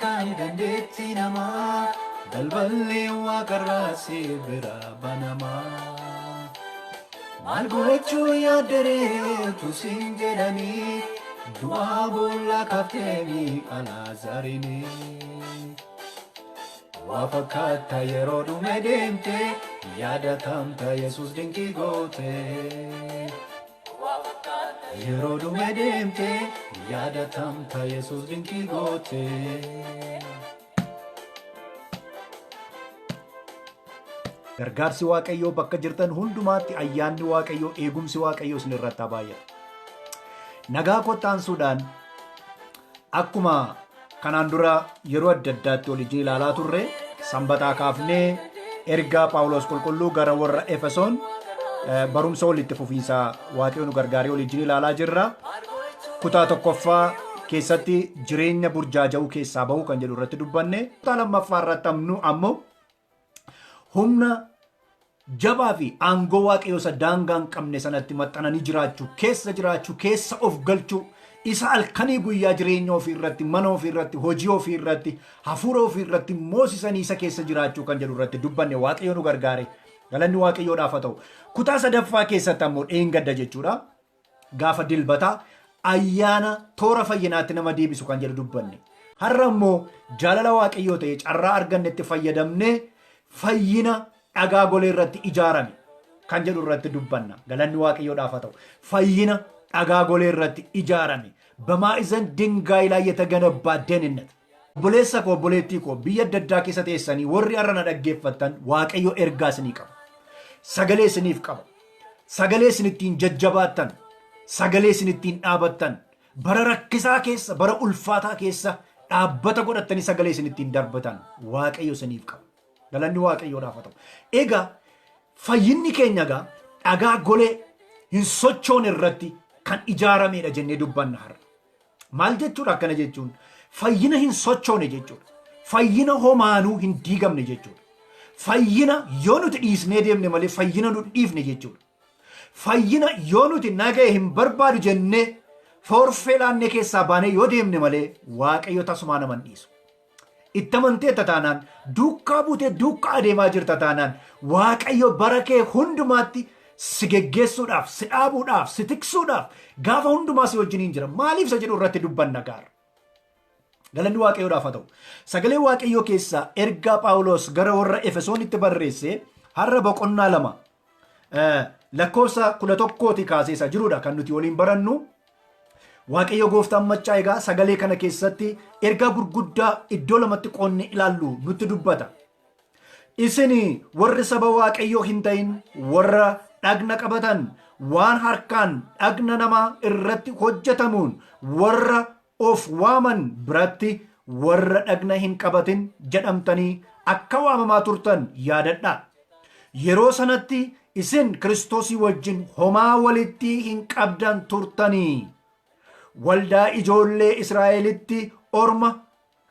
Kan dandeetti namaa balballi waaqarraa si bira banamaa maal gochuu yaaddereetu siin jedhanii du'aa boolla kafteeni Alaazarini waa fakkaata yeroo dhume deemte yaadatamta Yesuus dinqii goote yeroo dhume deemte yaadatamta Yesuus dinqii goote. Gargaarsi Waaqayyoo bakka jirtan hundumaatti ayyaanni Waaqayyoo eegumsi Waaqayyoo isin irratti baay'ata. Nagaa kottaansuudhaan akkuma kanaan dura yeroo adda addaatti waliin ilaalaa turre sanbataa kaafnee ergaa Phaawulos qulqulluu gara warra Efesoon barumsa walitti fufiinsa Waaqayyoo nu gargaaree waliin ilaalaa jirra. Kutaa tokkoffaa keessatti jireenya burjaaja'uu keessaa bahuu kan jedhu irratti dubbanne. Kutaa lammaffaa irratti ammoo humna jabaa fi aangoo Waaqayyoo daangaa hin qabne sanatti maxxananii jiraachuu keessa of galchuu isa halkanii guyyaa jireenya ofii irratti mana ofii irratti hojii ofii irratti hafuura ofii irratti moosisanii isa keessa jiraachuu kan jedhu irratti dubbanne. Waaqayyoo nu gargaare galanni Waaqayyoodhaaf haa ta'u. Kutaa sadaffaa keessatti ammoo dheengadda jechuudha. Gaafa dilbataa ayyaana toora fayyinaatti nama deebisu kan jedhu dubbanne. Har'a immoo jaalala Waaqayyoo ta'e carraa argannetti fayyadamnee fayyina dhagaa golee irratti ijaarame kan jedhu irratti dubbanna. Galanni Waaqayyoodhaaf haa ta'u. Fayyina dhagaa golee irratti ijaarame በማዕዘን ድንጋይ ላይ የተገነባ ደህንነት obboleessa koo obboleettii koo biyya adda addaa keessa teessanii warri har'a na dhaggeeffattan Waaqayyo ergaa isinii qaba. Sagalee isiniif qaba. Sagalee isin ittiin jajjabaattan, sagalee isin ittiin dhaabattan, bara rakkisaa keessa, bara ulfaataa keessa dhaabbata godhattanii sagalee isin ittiin darbatan Waaqayyo isiniif qaba. Galanni Waaqayyoodhaaf haa ta'u. Egaa fayyinni keenya egaa dhagaa golee hin sochoone irratti kan ijaaramedha jennee dubbanna har'a. Maal jechuudha akkana jechuun? Fayyina hin sochoone jechuudha. Fayyina homaanuu hin diigamne jechuudha. Fayyina yoo nuti dhiisnee deemne malee fayyina nu dhiifne jechuudha. Fayyina yoo nuti nagaya hin barbaadu jennee forfee laannee keessaa baanee yoo deemne malee Waaqayyo tasumaa nama hin dhiisu. Itti amanteetta taanaan duukaa buutee duukaa adeemaa jirta taanaan Waaqayyo bara kee hundumaatti si geggeessuudhaaf, si dhaabuudhaaf, si tiksuudhaaf gaafa hundumaa si wajjiniin jira. Maaliif isa jedhu irratti dubbanna gaara. Galanni Waaqayyoodhaaf haa ta'u. Sagalee Waaqayyoo keessaa ergaa Phaawulos gara warra Efesoonitti barreesse har'a boqonnaa 2 lakkoofsa 11 kaasee isa jirudha kan nuti waliin barannu. Waaqayyo gooftaan maccaa egaa sagalee kana keessatti ergaa gurguddaa iddoo lamatti qoonnee ilaallu nutti dubbata. Isin warri saba Waaqayyoo hin ta'in warra dhagna qabatan waan harkaan dhagna namaa irratti hojjetamuun warra of waaman biratti warra dhagna hin qabatin jedhamtanii akka waamamaa turtan yaadadhaa. Yeroo sanatti isin Kiristoosii wajjin homaa walitti hin qabdan turtanii. Waldaa ijoollee Israa'elitti orma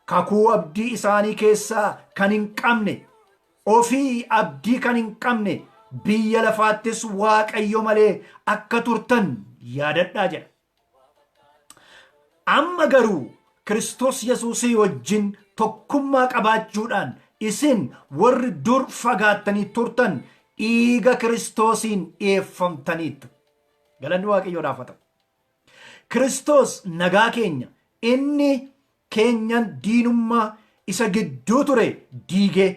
kakuu abdii isaanii keessaa kan hin qabne, ofii abdii kan hin qabne, biyya lafaattis Waaqayyo malee akka turtan yaadadhaa jedha. Amma garuu Kristos Yesuusii wajjin tokkummaa qabaachuudhaan isin warri dur fagaattanii turtan dhiiga Kiristoosiin dhi'eeffamtaniitu. Galanni Waaqayyoodhaaf haa ta'u. Kristos nagaa keenya inni keenyan diinummaa isa gidduu ture diigee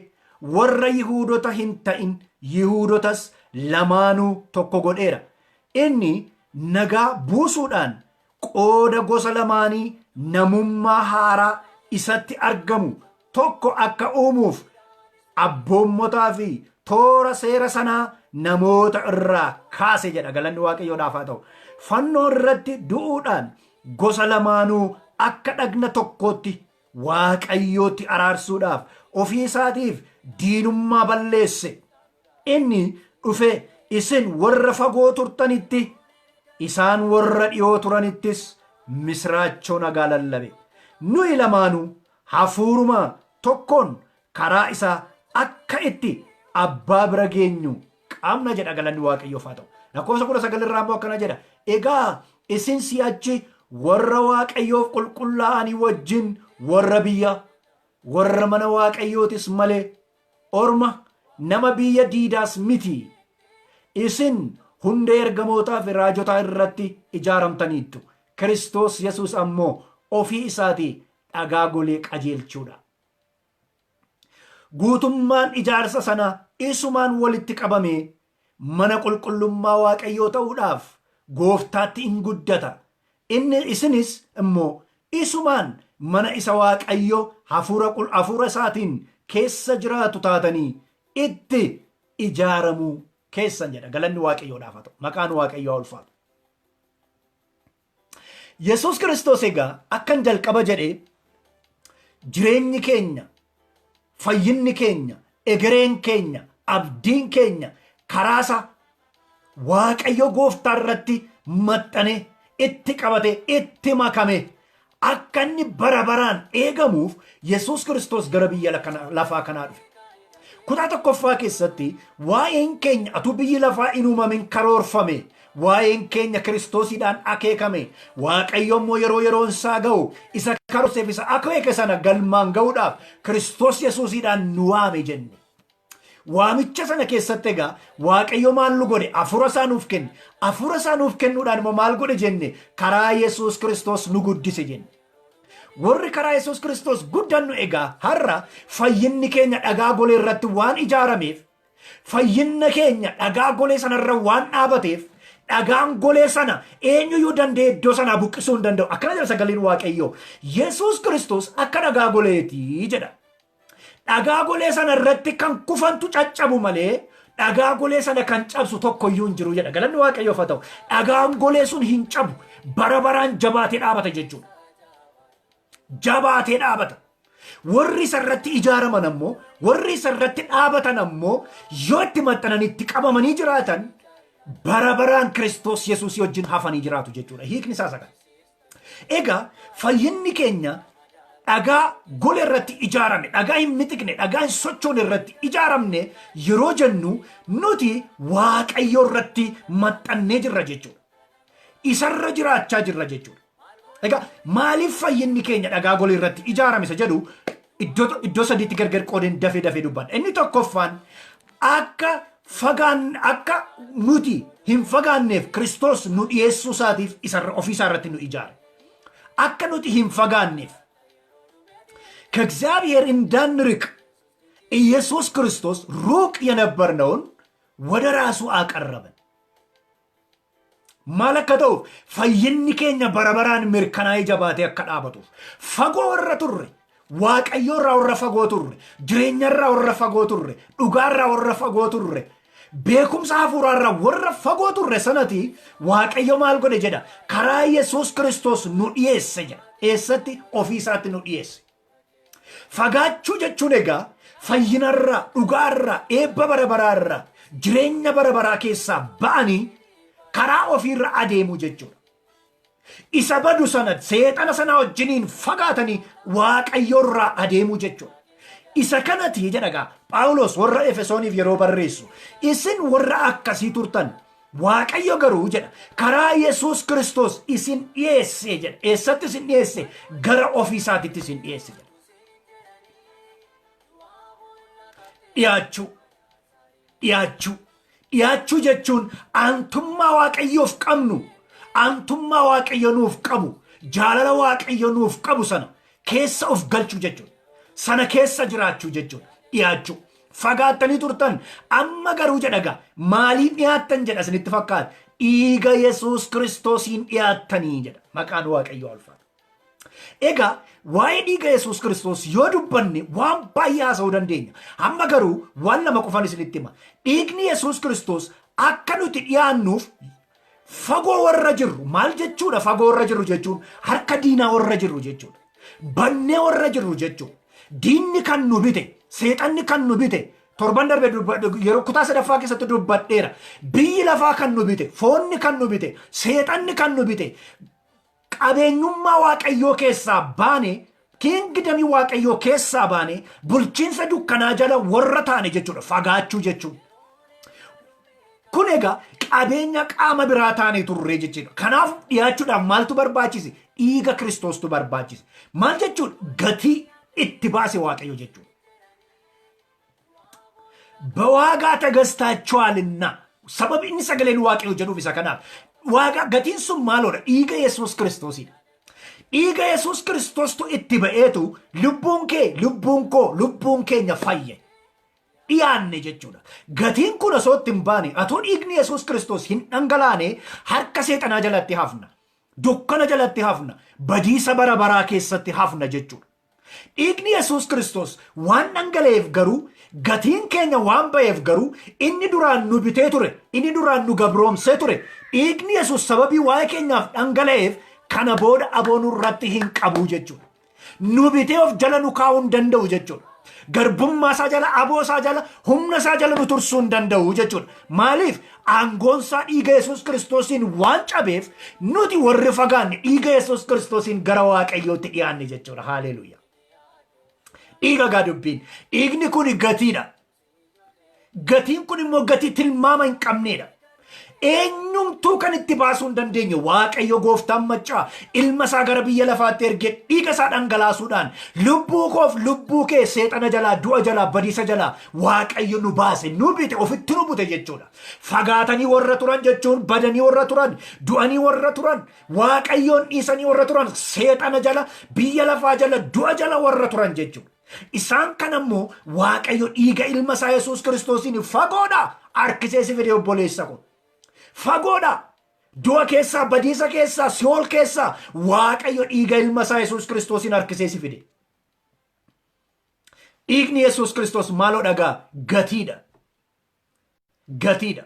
warra Yihuudota hin ta'in Yihuudotas lamaanuu tokko godheera. Inni nagaa buusuudhaan qooda gosa lamaanii namummaa haaraa isatti argamu tokko akka uumuuf abboommotaa fi toora seera sanaa namoota irraa kaase jedha. Galanni Waaqayyoodhaaf haa ta'u. Fannoo irratti du'uudhaan gosa lamaanuu akka dhagna tokkootti Waaqayyootti araarsuudhaaf ofii isaatiif diinummaa balleesse. Inni dhufe isin warra fagoo turtanitti isaan warra dhiyoo turanittis misraachoo nagaa lallabe. Nuyi lamaanuu hafuuruma tokkoon karaa isaa akka itti abbaa bira geenyu qabna jedha. Galanni Waaqayyoof haa ta'u. lakkoofsa 19 irraa immoo akkana jedha. Egaa isin si'achi warra Waaqayyoof qulqullaa'anii wajjin warra biyya warra mana Waaqayyootis malee orma nama biyya diidaas miti. Isin hunda ergamootaa fi raajotaa irratti ijaaramtaniittu. Kristos Yesuus ammoo ofii isaatii dhagaa golee qajeelchuudha. Guutummaan ijaarsa sana isumaan walitti qabamee mana qulqullummaa Waaqayyoo ta'uudhaaf gooftaatti in guddata. Isinis immoo isumaan mana isa Waaqayyo hafuura isaatiin keessa jiraatu taatanii itti ijaaramuu keessan jedha. Galanni Waaqayyoodhaaf haa ta'u. Maqaan Waaqayyoo ulfaatu. Yesuus Kristos egaa akkan jalqaba jedhee jireenyi keenya, fayyinni keenya, egereen keenya, abdiin keenya karaasa Waaqayyo gooftaa irratti maxxane, itti qabate, itti makame akka inni bara baraan eegamuuf Yesuus Kristos gara biyya lafaa kanaa dhufe. Kutaa tokkoffaa keessatti waa'een keenya atuu biyyi lafaa hin uumamin karoorfame, waa'een keenya Kiristoosiidhaan akeekame, Waaqayyo immoo yeroon isaa ga'u isa karoorseef isa akeeke sana galmaan ga'uudhaaf Kristos Yesuusiidhaan nu waame jenne. Waamicha sana keessatti egaa Waaqayyo maal nu godhe? Hafuura isaa nuuf kenne. Hafuura isaa nuuf kennuudhaan immoo maal godhe jenne? Karaa Yesuus Kristos nu guddise jenne. Warri karaa Yesuus Kristos guddannu egaa har'a fayyinni keenya dhagaa golee irratti waan ijaarameef, fayyinna keenya dhagaa golee sanarra waan dhaabateef, dhagaan golee sana eenyuyyuu danda'e iddoo sanaa buqqisuu hin danda'u. Akkana jedha sagaleen Waaqayyoo. Yesuus Kristos akka dhagaa goleetii jedha. Dhagaa golee sana irratti kan kufantu caccabu malee dhagaa golee sana kan cabsu tokkoyyuu hin jiru jedha. Galanni Waaqayyoof haa ta'u. Dhagaan golee sun hin cabu, bara baraan jabaatee dhaabata jechuudha. Jabaatee dhaabata. Warri isarratti ijaaraman ammoo, warri isarratti dhaabatan ammoo yoo itti maxxananii itti qabamanii jiraatan bara baraan Kristos Yesuus wajjin hafanii jiraatu jechuudha. Hiikni isaa sagal. Egaa fayyinni keenya dhagaa golee irratti ijaarame, dhagaa hin mitiqne, dhagaa hin sochoone irratti ijaaramne yeroo jennu nuti Waaqayyo irratti maxxannee jirra jechuudha. Isarra jiraachaa jirra jechuudha. Egaa maaliif fayyinni keenya dhagaa golee irratti ijaarame isa jedhu iddoo sadiitti gargar qoodeen dafee dubbanna. Inni tokkoffaan akka nuti hin fagaanneef Kristos nu dhiyeessuu isaatiif ofiisaa irratti nu ijaare. Akka nuti hin fagaanneef ከእግዚአብሔር እንዳንርቅ ኢየሱስ ክርስቶስ ሩቅ የነበርነውን ወደ ራሱ አቀረበን። ማለከተው ፈይኒ ኬኛ በረበራን ምርከናይ ጀባቴ አከዳበቱ ፈጎ ወረ ቱሬ ዋቀዮራ ወረ ፈጎ ቱሬ ጅሬኛራ ወረ ፈጎ ቱሬ ዱጋራ ወረ ፈጎ ቱሬ ቤኩምሳ ሀፉራራ ወረ ፈጎ ቱሬ ሰነቲ ዋቀዮ ማልጎደ ጀዳ ከራ ኢየሱስ ክርስቶስ ኑ ዲየሰ ጀዳ ኤሰቲ ኦፊሳቲ ኑ ዲየሰ Fagaachuu jechuun egaa fayyinarraa, dhugaarraa, eebba bara baraarraa, jireenya bara baraa keessaa ba'anii karaa ofiirra adeemuu jechuudha. Isa badu sana seexana sana wajjiniin fagaatanii Waaqayyoorraa adeemuu jechuudha. Isa kanati jedhagaa Phaawulos warra Efesooniif yeroo barreessu isin warra akkasii turtan Waaqayyo garuu jedha karaa Yesuus Kristos isin dhiyeesse jedha. Eessatti isin dhiyeesse? Gara ofiisaatitti isin dhiyeesse jedha. dhiyaachuu jechuun aantummaa Waaqayyoof qabnu, aantummaa Waaqayyo nuuf qabu, jaalala Waaqayyo nuuf qabu sana keessa of galchuu jechuudha. Sana keessa jiraachuu jechuudha. Dhiyaachuu. Fagaattanii turtan amma garuu jedhagaa maaliin dhiyaattan jedha isinitti fakkaata? Dhiiga Yesuus Kiristoosiin dhiyaattanii jedha. Maqaan Waaqayyoo ulfaatu. Egaa waa'ee dhiiga Yesuus Kristos yoo dubbanne waan baay'ee haasa'uu dandeenya. Amma garuu waan lama qofan isinitti hima. Dhiigni Yesuus Kristos akka nuti dhiyaannuuf fagoo warra jirru maal jechuudha? Fagoo warra jirru jechuun harka diinaa warra jirru jechuudha. Bannee warra jirru jechuudha. Diinni kan nu bite, seexanni kan nu bite, torban darbe yeroo kutaa sadaffaa keessatti dubbadheera. Biyyi lafaa kan nu bite, foonni kan nu bite, seexanni kan nu bite. Qabeenyummaa Waaqayyoo keessaa baane, kingdamii Waaqayyoo keessaa baane, bulchiinsa dukkanaa jala warra taane jechuudha. Fagaachuu jechuudha. Kun egaa qabeenya qaama biraa taanee turree jechuudha. Kanaaf dhiyaachuudhaaf maaltu barbaachise? Dhiiga Kiristoostu barbaachise. Maal jechuudha? Gatii itti baase Waaqayyo jechuudha. በዋጋ ተገዝታችኋልና ሰበብ inni sagaleen Waaqayyo jedhuuf isa kanaaf waaqa gatiin sun maaloodha? dhiiga Yesuus Kiristoosiidha. dhiiga Yesuus Kiristoostu itti ba'eetu lubbuun kee lubbuun koo lubbuun keenya fayye dhiyaanne jechuudha. gatiin kun osoo itti hin baane atoo dhiigni Yesuus Kiristoos hin dhangalaane harka seexanaa jalatti hafna, dukkana jalatti hafna, badiisa bara baraa keessatti hafna jechuudha. dhiigni Yesuus Kiristoos waan dhangala'eef garuu gatiin keenya waan ba'eef garuu inni duraan nu bitee ture, inni duraan nu gabroomsee ture. dhiigni Yesuus sababii waa'ee keenyaaf dhangala'eef kana booda aboonuu irratti hin qabu jechuudha. nu bitee of jala nu kaa'uu hin danda'u jechuudha. garbummaa isaa jala, aboo isaa jala, humna isaa jala nu tursuu hin danda'u jechuudha. maaliif? aangoonsaa dhiiga Yesuus Kiristoosiin waan cabeef nuti warri fagaanne dhiiga Yesuus Kiristoosiin gara Waaqayyootti dhiyaanne jechuudha. Haaleluuyaa. dhiiga gaa dubbiin dhiigni kun gatiidha. gatiin kun immoo gatii tilmaama hin qabneedha. eenyumtuu kan itti baasuu hin dandeenye Waaqayyo gooftaan maccaa ilma isaa gara biyya lafaatti ergee dhiiga isaa dhangalaasuudhaan lubbuu koof lubbuu kee seexana jalaa, du'a jalaa, badiisa jalaa Waaqayyo nu baase, nu bite, ofitti nu bute jechuudha. fagaatanii warra turan jechuun badanii warra turan, du'anii warra turan, Waaqayyoon dhiisanii warra turan, seexana jala, biyya lafaa jala, du'a jala warra turan jechuudha. isaan kan ammoo Waaqayyo dhiiga ilma isaa Yesuus Kiristoosiin fagoodha harkisee si fide obboleessa kun. fagoodha du'a keessaa, badiisa keessaa, si'ool keessaa Waaqayyo dhiiga ilma isaa Yesuus Kiristoosiin harkisee si fide. dhiigni Yesuus Kiristoos maaloo dhagaa? gatiidha. gatiidha.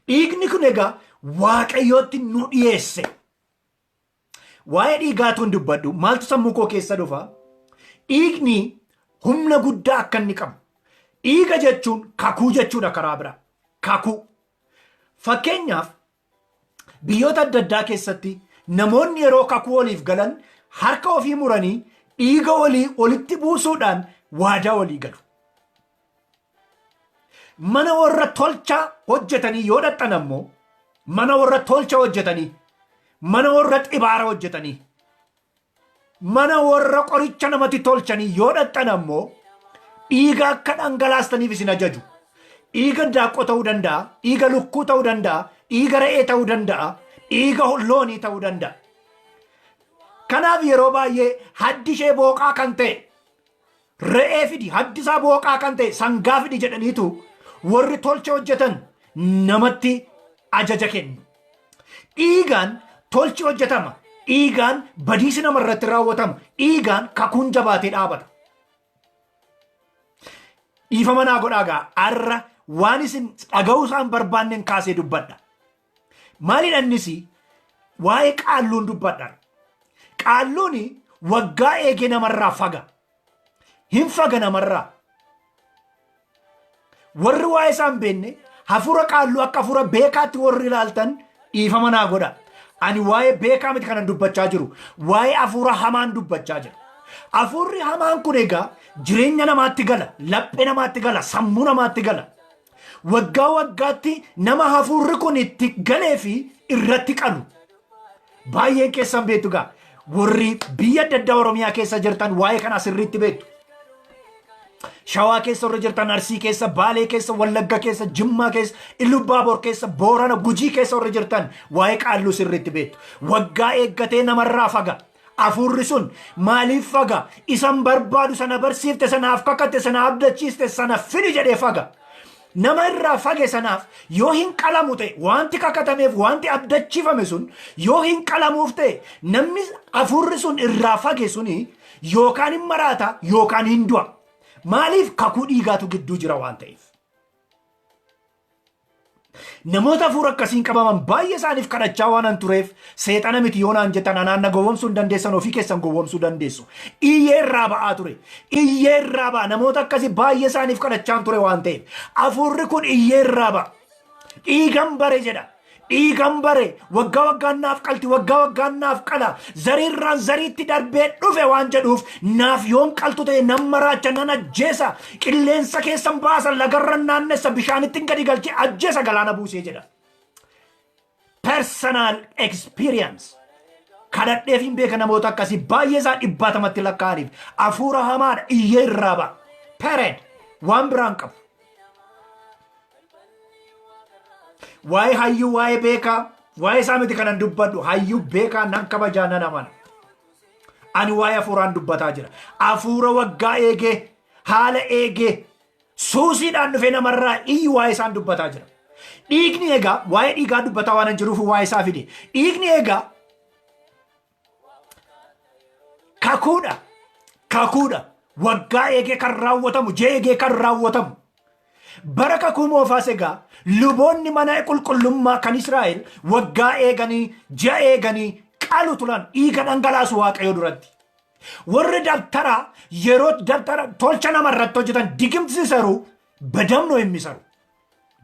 dhiigni kun egaa Waaqayyootti nu dhiyeesse. waa'ee dhiigaatu hin dubbadhu, maaltu sammuu koo keessa dhufa? dhiigni humna guddaa akka inni qabu. dhiiga jechuun kakuu jechuudha. karaa bira kakuu. fakkeenyaaf biyyoota adda addaa keessatti namoonni yeroo kakuu waliif galan harka ofii muranii dhiiga walii walitti buusuudhaan waadaa walii galu. mana warra tolchaa hojjetanii yoo dhaqxan ammoo mana warra tolcha hojjetanii, mana warra xibaara hojjetanii, mana warra qoricha namatti tolchanii yoo dhaqxan ammoo dhiiga akka dhangalaastaniif isin ajaju. dhiiga daaqqoo ta'uu danda'a, dhiiga lukkuu ta'uu danda'a, dhiiga re'ee ta'uu danda'a, dhiiga loonii ta'uu danda'a. kanaaf yeroo baay'ee haddi ishee booqaa kan ta'e re'ee fidi, haddi isaa booqaa kan ta'e sangaa fidi jedhaniitu warri tolcha hojjetan namatti ajaja kennu. dhiigaan tolchi hojjetama, dhiigaan badiisi nama irratti raawwatama, dhiigaan kakuun jabaatee dhaabata. dhiifama naa godhaagaa arra waan isin dhaga'uu isaan barbaanneen kaasee dubbadha. maalidha innis? waa'ee qaalluun dubbadha. qaalluun waggaa eegee namarraa faga, hin faga namarraa. warri waa'ee isaan beenne hafuura qaalluu akka hafuura beekaatti warri ilaaltan dhiifama naa godha. ani waa'ee beekaa miti kanan dubbachaa jiru, waa'ee hafuura hamaan dubbachaa jira. hafuurri hamaan kun egaa jireenya namaatti gala, laphee namaatti gala, sammuu namaatti gala. waggaa waggaatti nama hafuurri kun itti galee fi irratti qalu. baay'een keessan beektu gaa warri biyya adda addaa Oromiyaa keessa jirtan waa'ee kana sirriitti beektu. Shawaa keessa warra jirtan, Arsii keessa, Baalee keessa, Wallagga keessa, Jimmaa keessa, Iluu Baaboor keessa, Boorana, Gujii keessa warra jirtan waa'ee qaalluu sirriitti beektu. waggaa eeggatee namarraa faga. hafuurri sun maaliif faga? isan barbaadu sana barsiifte, sanaaf kakatte, sana abdachiiste, sana fidi jedhee faga. nama irraa fage sanaaf yoo hin qalamu ta'e, wanti kakatameef wanti abdachiifame sun yoo hin qalamuuf ta'e, namni hafuurri sun irraa fage suni yookaan hin maraata yookaan hin du'a. maaliif? kakuu dhiigaatu gidduu jira waan ta'eef. namoota hafuura akkasiin qabaman baay'ee isaaniif kadhachaa waan tureef seexana miti yoo naan jettan anaanna gowwomsuu hin dandeessan, ofii keessan gowwomsuu dandeessu. iyyee irraa ba'aa ture, iyyee irraa ba'a. namoota akkasii baay'ee isaaniif kadhachaan ture waan ta'eef hafuurri kun iyyee irraa ba'a. dhiigan bare jedha, dhiigan bare. waggaa waggaan naaf qalti, waggaa waggaan naaf qala, zariirraan zariitti darbee dhufe waan jedhuuf naaf yoon qaltu ta'e nan maraacha, nan ajjeesa, qilleensa keessan baasa, lagarran naannessa, bishaanittiin gadi galchee ajjeesa, galaana buusee jedha. personal experience. Kadhadheef hin beeka namoota akkasii baay'ee isaan dhibbaatamatti lakkaa'aniif hafuura hamaadha iyyee irraa ba'a. Period. Waan biraan qabu. Waa'ee hayyuu waa'ee beekaa waa'ee isaa miti kanan dubbadhu hayyuu beekaa nan kabajaa nan amana. Ani waa'ee hafuuraan dubbataa jira. Hafuura waggaa eegee haala eegee suusiidhaan dhufee namarraa iyyu waa'ee isaan dubbataa jira. Dhiigni egaa waa'ee dhiigaa dubbataa waan jiruuf waa'ee isaa fide. Dhiigni egaa kakuudha waggaa eegee kan raawwatamu ji'a eegee kan raawwatamu. Bara kakuu moofaas egaa luboonni mana qulqullummaa kan Israa'el waggaa eeganii ji'a eeganii qalu turan dhiiga dhangalaasu Waaqayyo duratti. Warri dabtara yeroo dabtara tolcha namarratti hojjetan digimsisaru በደም ነው የሚሰሩ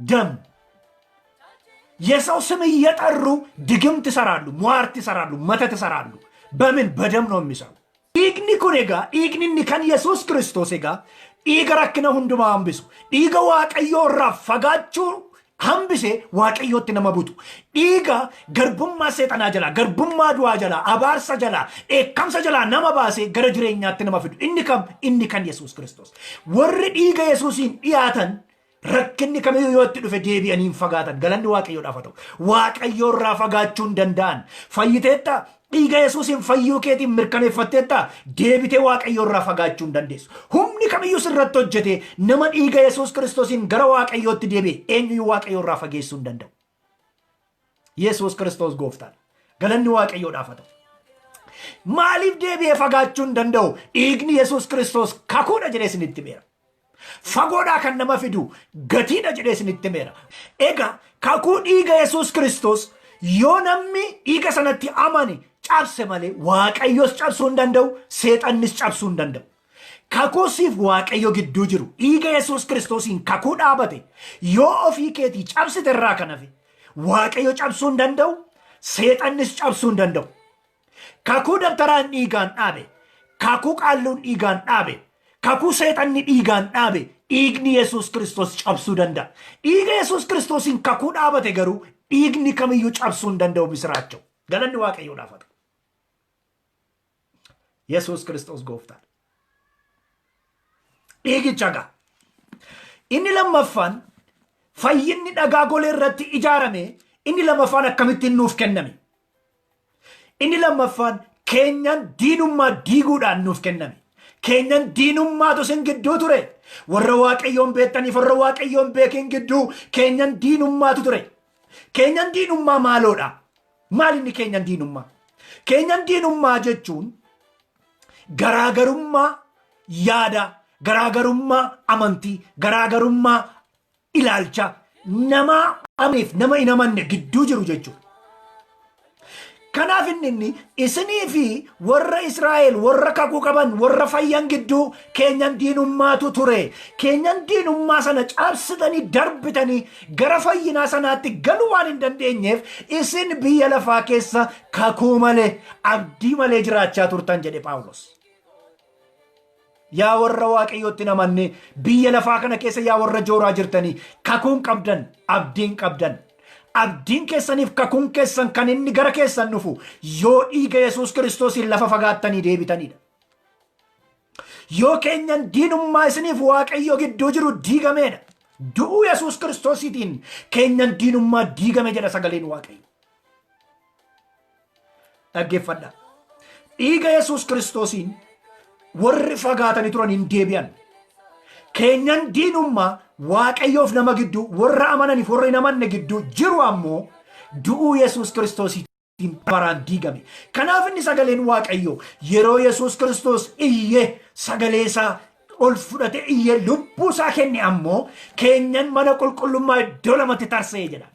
ደም የሰው ስም እየጠሩ ድግምት ይሰራሉ ሟርት ይሰራሉ መተት ይሰራሉ በምን በደም ነው የሚሰሩ ኢግኒ ኩኔጋ ኢግኒኒ ከን ኢየሱስ ክርስቶስ ጋ ኢገራክነ ሁንዱማ አንብሱ ኢገ ዋቀዮ ራፈጋቹ አንብሴ ዋቀዮት ነመቡቱ ኢጋ ገርቡማ ሰይጣና ጀላ ገርቡማ ዱዋ ጀላ አባርሳ ጀላ ኤካምሳ ጀላ ነመባሴ ገረ ጅሬኛት ነመፍዱ ኢኒ ከን ኢየሱስ ክርስቶስ ወር ኢገ ኢየሱስን ኢያተን rakkinni kamiyyuu yoo itti dhufe deebi'anii fagaatan galanni waaqayyoo dhaafatu waaqayyoo irraa fagaachuun danda'an fayyiteetta dhiiga yesuusin fayyuu keetiin mirkaneeffatteetta deebitee waaqayyoo irraa fagaachuun dandeessu humni kamiyyuu sirratti hojjete nama dhiiga yesuus kiristoosiin gara waaqayyootti deebi'e eenyuyyuu waaqayyoo irraa fageessuu hin danda'u yesuus kiristoos gooftaan galanni waaqayyoo dhaafatu maaliif deebi'ee fagaachuu hin danda'u dhiigni yesuus kiristoos kakuudha jedhee isinitti beera fagoodhaa kan nama fidu gatiidha jedhee isinitti meera. Egaa kakuu dhiiga Yesuus Kristos yoo namni dhiiga sanatti amane cabse malee waaqayyos cabsuu hin danda'u seexannis cabsuu hin danda'u. Kakuu siif waaqayyo gidduu jiru dhiiga Yesuus Kristosiin kakuu dhaabate yoo ofii keetii cabsite irraa kan hafe waaqayyo cabsuu hin danda'u seexannis cabsuu hin danda'u. Kakuu dabtaraan dhiigaan dhaabe kakuu qaalluun dhiigaan dhaabe kakuu seexanni dhiigaan dhaabe dhiigni Yesuus Kristos cabsuu danda'a. Dhiiga Yesuus Kristosiin kakuu dhaabate garuu dhiigni kamiyyuu cabsuu hin danda'u misiraachoo. Galanni waaqayyoo dhaafata. Yesuus Kristos gooftaan. Dhiigicha gaa. Inni lammaffaan fayyinni dhagaa golee irratti ijaarame inni lammaffaan akkamittiin nuuf kenname. Inni lammaffaan keenyan diinummaa diiguudhaan nuuf kenname. Keenyan diinummaatu sin gidduu ture warra waaqayyoon beektaniif warra waaqayyoon beekin gidduu keenyan diinummaatu ture. Keenyan diinummaa maaloodha? Maal inni keenyan diinummaa? Keenyan diinummaa jechuun garaagarummaa yaada, garaagarummaa amantii, garaagarummaa ilaalcha nama amaneef nama hin amanne gidduu jiru jechuudha. Kanaaf inni isinii fi warra Israa'el warra kakuu qaban warra fayyan gidduu keenyan diinummaatu ture. Keenyan diinummaa sana cabsitanii darbitanii gara fayyinaa sanaatti galuu waan hin dandeenyeef isin biyya lafaa keessa kakuu malee abdii malee jiraachaa turtan jedhe Phaawulos. Yaa warra waaqayyootti namanne biyya lafaa kana keessa yaa warra jooraa jirtanii kakuun qabdan abdiin qabdan. Abdiin keessaniif kakuun keessan kan inni gara keessan dhufu yoo dhiiga Yesuus Kiristoosiin lafa fagaattanii deebitanidha. Yoo keenyan diinummaa isiniif waaqayyo gidduu jiru diigameedha. Du'uu Yesuus Kiristoosiitiin keenyan diinummaa diigame jedha sagaleen waaqayyo. Dhaggeeffadha. Dhiiga Yesuus Kiristoosiin warri fagaatanii turan hin deebi'an. Keenyan diinummaa waaqayyoof nama gidduu warra amananiif warra hin amanne gidduu jiru ammoo du'uu Yesuus Kiristoosiitiin baraan diigame. Kanaaf inni sagaleen waaqayyoo yeroo Yesuus Kiristoos iyyee sagalee isaa ol fudhate iyyee lubbuu isaa kenne ammoo keenyan mana qulqullummaa iddoo lamatti tarsee jedha.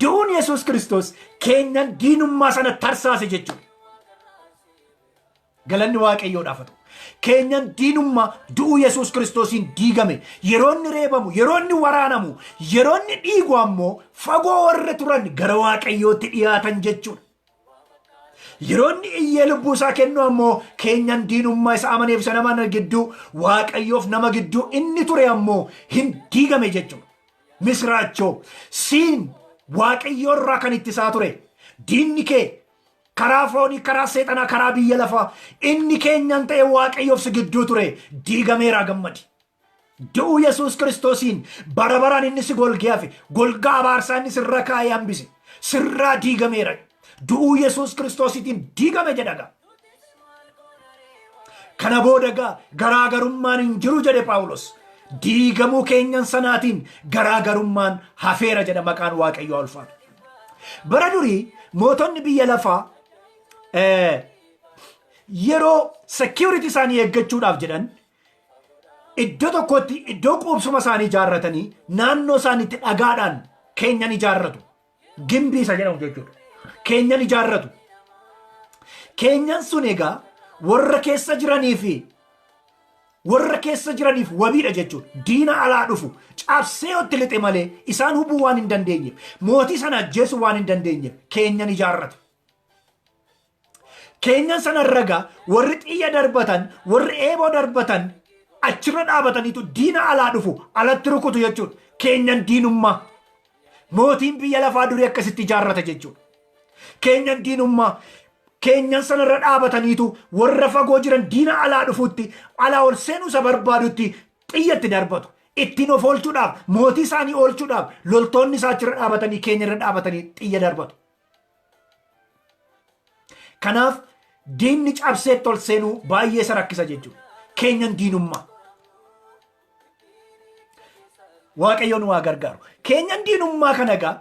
Du'uun Yesuus Kiristoos keenyan diinummaa sana tarsaase jechuudha. Galanni waaqayyoo dhaafatu. Keenyan diinummaa du'uu Yesuus Kiristoosiin diigame yeroo inni reebamu yeroo inni waraanamu yeroo inni dhiigu ammoo fagoo warra turan gara waaqayyootti dhiyaatan jechuudha. Yeroo inni iyyee lubbuu isaa kennu ammoo keenyan diinummaa isa amaneef isa nama gidduu waaqayyoof nama gidduu inni ture ammoo hin diigame jechuudha. Misraachoo siin waaqayyo irraa kan ittisaa ture. Diinni kee karaa foonii, karaa seexanaa, karaa biyya lafaa inni keenyan ta'e waaqayyoof si gidduu ture diigameeraa gammadi. Du'uu Yesuus Kiristoosiin bara baraan inni si golgee hafe, golgaa abaarsaa inni sirra kaa'ee hambise sirraa diigameera. Du'uu Yesuus Kiristoosiitiin diigame jedhaga. Kana booda garaagarummaan hin jiru jedhe Phaawulos. Diigamuu keenyan sanaatiin garaagarummaan hafeera jedha maqaan waaqayyoo ulfaatu. Bara durii mootonni biyya lafaa yeroo security isaanii eeggachuudhaaf jedhan iddoo tokkotti iddoo quubsuma isaanii ijaarratanii naannoo isaaniitti dhagaadhaan keenyan ijaarratu. Gimbii isa jedhamu jechuudha. Keenyan ijaarratu. Keenyan sun egaa warra keessa jiraniif wabiidha jechuudha. Diina alaa dhufu cabsee otti lixe malee isaan hubuu waan hin dandeenyeef, mootii sana ajjeesuu waan hin dandeenyeef keenyan ijaarratu. Keenyan sana irra warri xiyya darbatan, warri eeboo darbatan achirra dhaabataniitu diina alaa dhufu alatti rukutu jechuudha. Keenyan diinummaa. Mootiin biyya lafaa durii akkasitti ijaarrata jechuudha. Keenyan diinummaa. Keenyan sanarra dhaabataniitu warra fagoo jiran diina alaa dhufutti, alaa ol seenuu isa barbaadutti xiyyatti darbatu. Ittiin of oolchuudhaaf, mootii isaanii oolchuudhaaf loltoonni isaa achirra dhaabatanii keenyarra dhaabatanii xiyya darbatu. Kanaaf diinni cabseetti ol seenuu baay'ee isa rakkisa jechuudha. Keenyan diinummaa. Waaqayyoon waa gargaaru. Keenyan diinummaa kana egaa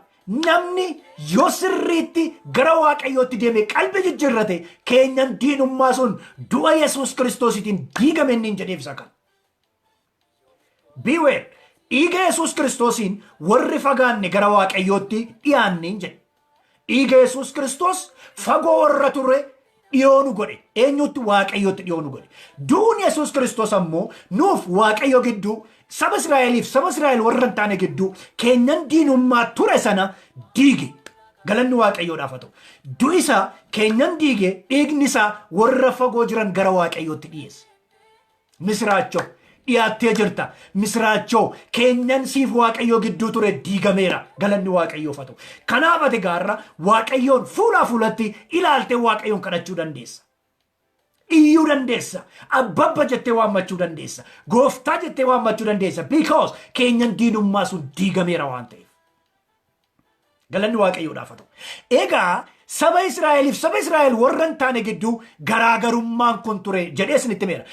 namni yoo sirriitti gara waaqayyootti deeme qalbii jijjiirrate keenyan diinummaa sun du'a Yesuus Kiristoosiitiin diigame inni jedheef isa kana. Beware, dhiiga Yesuus Kiristoosiin warri fagaanne gara waaqayyootti dhiyaanne jedhe. Dhiiga Yesuus Kiristoos fagoo warra turre dhiyoonu godhe. Eenyutti? Waaqayyootti dhiyoonu godhe. Du'uun Yesuus Kiristoos ammoo nuuf waaqayyo gidduu saba Israa'eliif saba Israa'el warra hin taane gidduu keenyan diinummaa ture sana diige. Galanni waaqayyoodhaaf haa ta'u. Du'i isaa keenyan diige, dhiigni isaa warra fagoo jiran gara waaqayyootti dhiyeesse. Misiraachoo dhiyaattee jirta. Misiraachoo keenyan siif waaqayyoo gidduu ture diigameera. Galanni waaqayyoof haa ta'u. Kanaaf ati gaarra waaqayyoon fuulaa fuulatti ilaaltee waaqayyoon kadhachuu dandeessa. Iyyuu dandeessa. Abbabba jettee waammachuu dandeessa. Gooftaa jettee waammachuu dandeessa. Because keenyan diinummaa sun diigameera waan ta'eef. Galanni waaqayyoodhaaf haa ta'u. Egaa saba Israa'eliif saba Israa'el warra hin taane gidduu garaagarummaan kun ture jedhee isinitti himeera.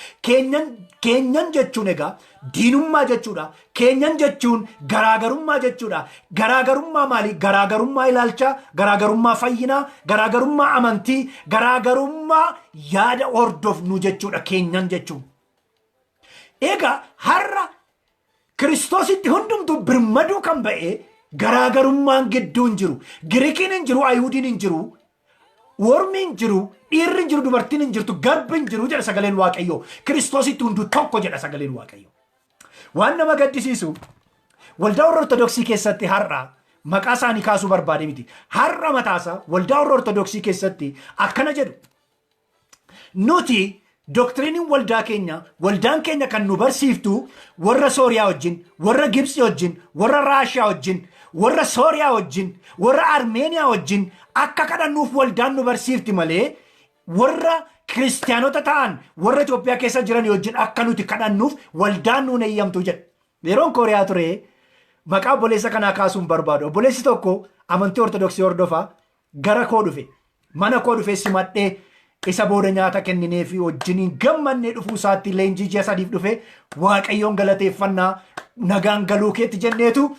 Keenyan jechuun egaa diinummaa jechuudha. Keenyan jechuun garaagarummaa jechuudha. Garaagarummaa maali? Garaagarummaa ilaalchaa, garaagarummaa fayyinaa, garaagarummaa amantii, garaagarummaa yaada hordofnu jechuudha keenyan jechuun. Egaa har'a Kiristoositti hundumtuu birmaduu kan ba'e garaagarummaan gidduu hin jiru. Girikiin hin jiru, Ayuudiin hin jiru, wormi hin jiru, dhiirri hin jiru, dubartiin hin jirtu, garbi hin jiru jedha sagaleen waaqayyoo. Kiristoositti hunduu tokko jedha sagaleen waaqayyoo. Waan nama gaddisiisu waldaa warra Ortodoksii keessatti har'a maqaa isaanii kaasuu barbaade miti. Har'a mataasaa waldaa warra Ortodoksii keessatti akkana jedhu. Nuti doktiriiniin waldaa keenya, waldaan keenya kan nu barsiiftu warra Sooriyaa wajjin, warra Gibsii wajjin, warra Raashiyaa wajjin, warra Sooriyaa wajjin, warra Armeeniyaa wajjin akka kadhannuuf waldaan nu barsiifti malee warra kiristaanota ta'an warra Itoophiyaa keessa jiran wajjin akka nuti kadhannuuf waldaan nuun eeyyamtu jedha. Yeroon Kooriyaa ture maqaa obboleessa kanaa kaasuun barbaadu. Obboleessi tokko amantii Ortodoksii hordofaa gara koo dhufe. Mana koo dhufe simadhee isa booda nyaata kenninee fi wajjiniin gammannee dhufuu isaatti leenjii ji'a sadiif dhufe waaqayyoon galateeffannaa nagaan galuu keetti jenneetu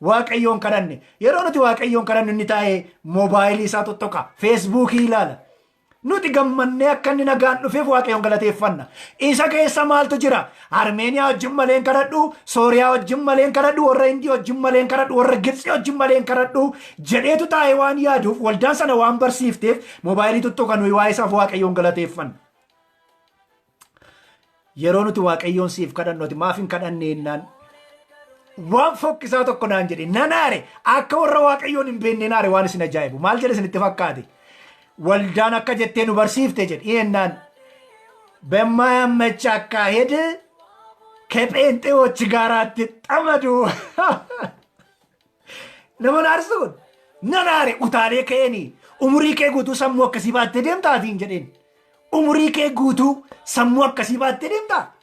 waaqayyoon kadhanne. Yeroo nuti waaqayyoon kadhannu inni taa'ee moobaayilii isaa tottooqa, feesbuukii ilaala. Nuti gammannee akka inni nagaan dhufeef waaqayyoon galateeffanna. Isa keessa maaltu jira? Armeeniyaa wajjin maleen kadhadhu, Sooriyaa wajjin maleen kadhadhu, warra Indii wajjin maleen kadhadhu, warra Gibsii wajjin maleen kadhadhu jedheetu taa'ee waan yaaduuf waldaan sana waan barsiifteef moobaayilii tottooqa nuyi waa isaaf waaqayyoon galateeffanna. Yeroo nuti waaqayyoon siif kadhannuti maaf hin kadhanne jennaan waan fokkisaa tokko naan jedhe nanaare akka warra waaqayyoon hin beekne naare waan isin ajaa'ibu. Maal jedhe isinitti fakkaate? Waldaan akka jettee nu barsiifte jedhe ይሄናን በማያመች አካሄድ ከጴንጤዎች ጋር አትጠመዱ። ለምን አርሱን nanaare utaalee ka'eenii umurii kee guutuu sammuu akkasii baattee deemtaatiin jedheen. Umurii kee guutuu sammuu akkasii baattee deemtaa.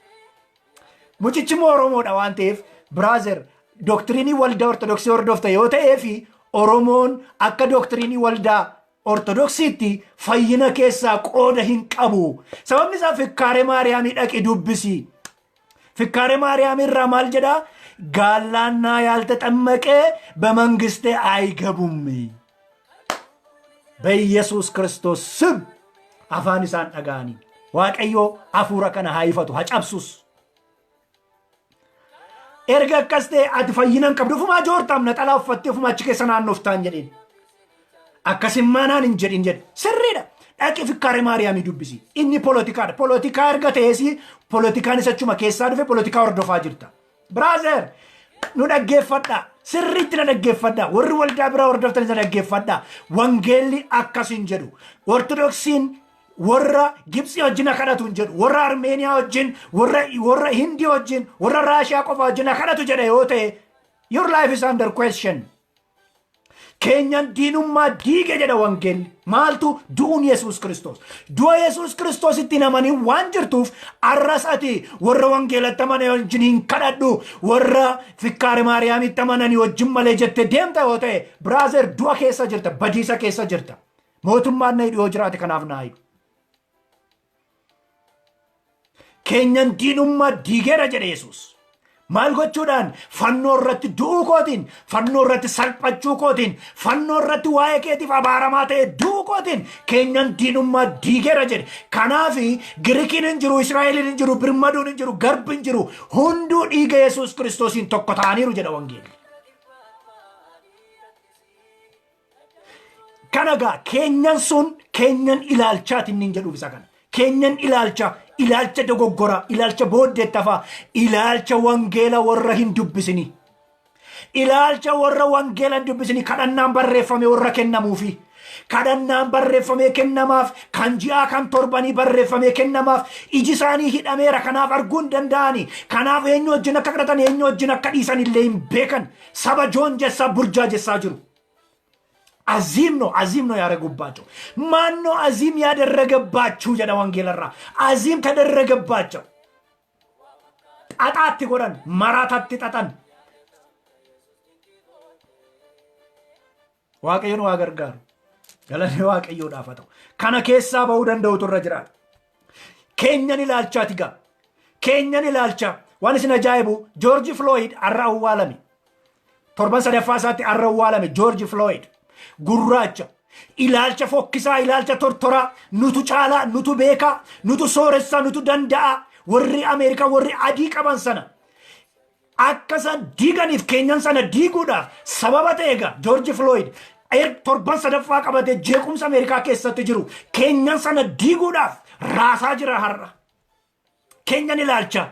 Mucichi immoo Oromoodha waan ta'eef biraazer doktiriinii waldaa ortodoksii hordofta yoo ta'ee fi Oromoon akka doktiriinii waldaa ortodoksiitti fayyina keessaa qooda hin qabu. Sababni isaa Fikkaaree Maariyaamii dhaqi dubbisi. Fikkaaree Maariyaamii irraa maal jedhaa? ጋላና ያልተጠመቀ በመንግስቴ አይገቡም። በኢየሱስ ክርስቶስ ስም አፋንሳን አጋኒ ዋቀዮ አፉራ ከነ ሃይፈቱ ሀጫብሱስ ኤርጋ ቀስቴ አትፈይነን ቀብዱ ፉማ ጆርታም ነጠላው ፈቴ ፉማ ችከሰናን ኖፍታን ጀዲን አከሲማናን እንጀዲን ጀድ ስሪዳ ዳቂ ፍካሬ ማርያም ይዱብሲ ኢኒ ፖለቲካ ኤርጋ ተሲ ፖለቲካን ሰቹማ ኬሳ ዱፌ ፖለቲካ ወርዶፋ ጅርታ ብራዘር ኑ ደገፈዳ ስሪት ነደገፈዳ ወር ወልዳ ብራ ወርዶፍተን ነደገፈዳ ወንጌሊ አካሲን ጀዱ ኦርቶዶክሲን ወራ ግብጽ ወጅና ከዳቱ እንጀዱ ወራ አርሜኒያ ወጅን ወራ ሂንዲ ወጅን ወራ ራሺያ ቆፋ ወጅና ከዳቱ ጀደ ዮቴ your life is under question. Kenyan dinumma dige jeda wangel maltu duun Jesus Kristos. Du'a Jesus Kristos itti namani waan jirtuuf arrasati warra wangeelatti amane wajjin kadhadhu warra Fikkaare Maariyaamitti amananii wajjin malee jette deemta yoo ta'e brother du'a keessa jirta badiisa keessa jirta. Mootummaan na dhiyoo jiraate kanaaf naa hidu. Kenyan dinumma digeera jedhe Jesus. Maal gochuudhaan fannoo irratti du'uu kootiin fannoo irratti salphachuu kootiin fannoo irratti waa'ee keetiif abaaramaa ta'e du'uu kootiin keenyan diinummaa diigeera jedhe. Kanaaf Girikiin hin jiru, Israa'eliin hin jiru, Birmaduun hin jiru, Garbi hin jiru, hunduu dhiiga Yesuus Kiristoosiin tokko ta'aniiru jedha wangeelli. Kanagaa keenyan sun keenyan ilaalchaatiin hin jedhuuf isa kana. Keenyan ilaalcha dogoggora, ilaalcha booddeettafa, ilaalcha wangeela warra hin dubbisini. Ilaalcha warra wangeela hin dubbisini kadhannaan barreeffame warra kennamuufi. Kadhannaan barreeffame kennamaaf, kan ji'aa kan torbanii barreeffame kennamaaf, iji isaanii hidhameera kanaaf arguu hin danda'ani. Kanaaf eenyu wajjin akka kadhatan eenyu wajjin akka dhiisan illee hin beekan. Saba joon jessaa burjaa jessaa jiru. አዚም ነው ያደረጉባቸው። ማን ነው አዚም ያደረገባችሁ? ጀዳ ወንጌልራ አዚም ተደረገባቸው። ጣጣት ጎረን ማራታት ጣጣን ዋቀዩ ነው አገርጋሩ ገለኔ ዋቀዩ ዳፈተው ከነ ኬሳ በውደንደው ተረጅራ ኬኛን ይላልቻቲጋ ኬኛን ይላልቻ ዋንስ ነጃይቡ ጆርጅ ፍሎይድ አራዋለሚ ቶርባን ሰደፋሳቲ አራዋለሚ ጆርጅ ፍሎይድ Gurraacha ilaalcha fokkisaa ilaalcha tortora nutu caala nutu beeka nutu sooressa nutu danda'a warri Ameerikaa warri adii qaban sana akkasan diiganiif keenyan sana diiguudhaaf sababa ta'eega Joorji Flooyid torban sadaffaa qabatee jeequmsa Ameerikaa keessatti jiru keenyan sana diiguudhaaf raasaa jira har'a. Keenyan ilaalcha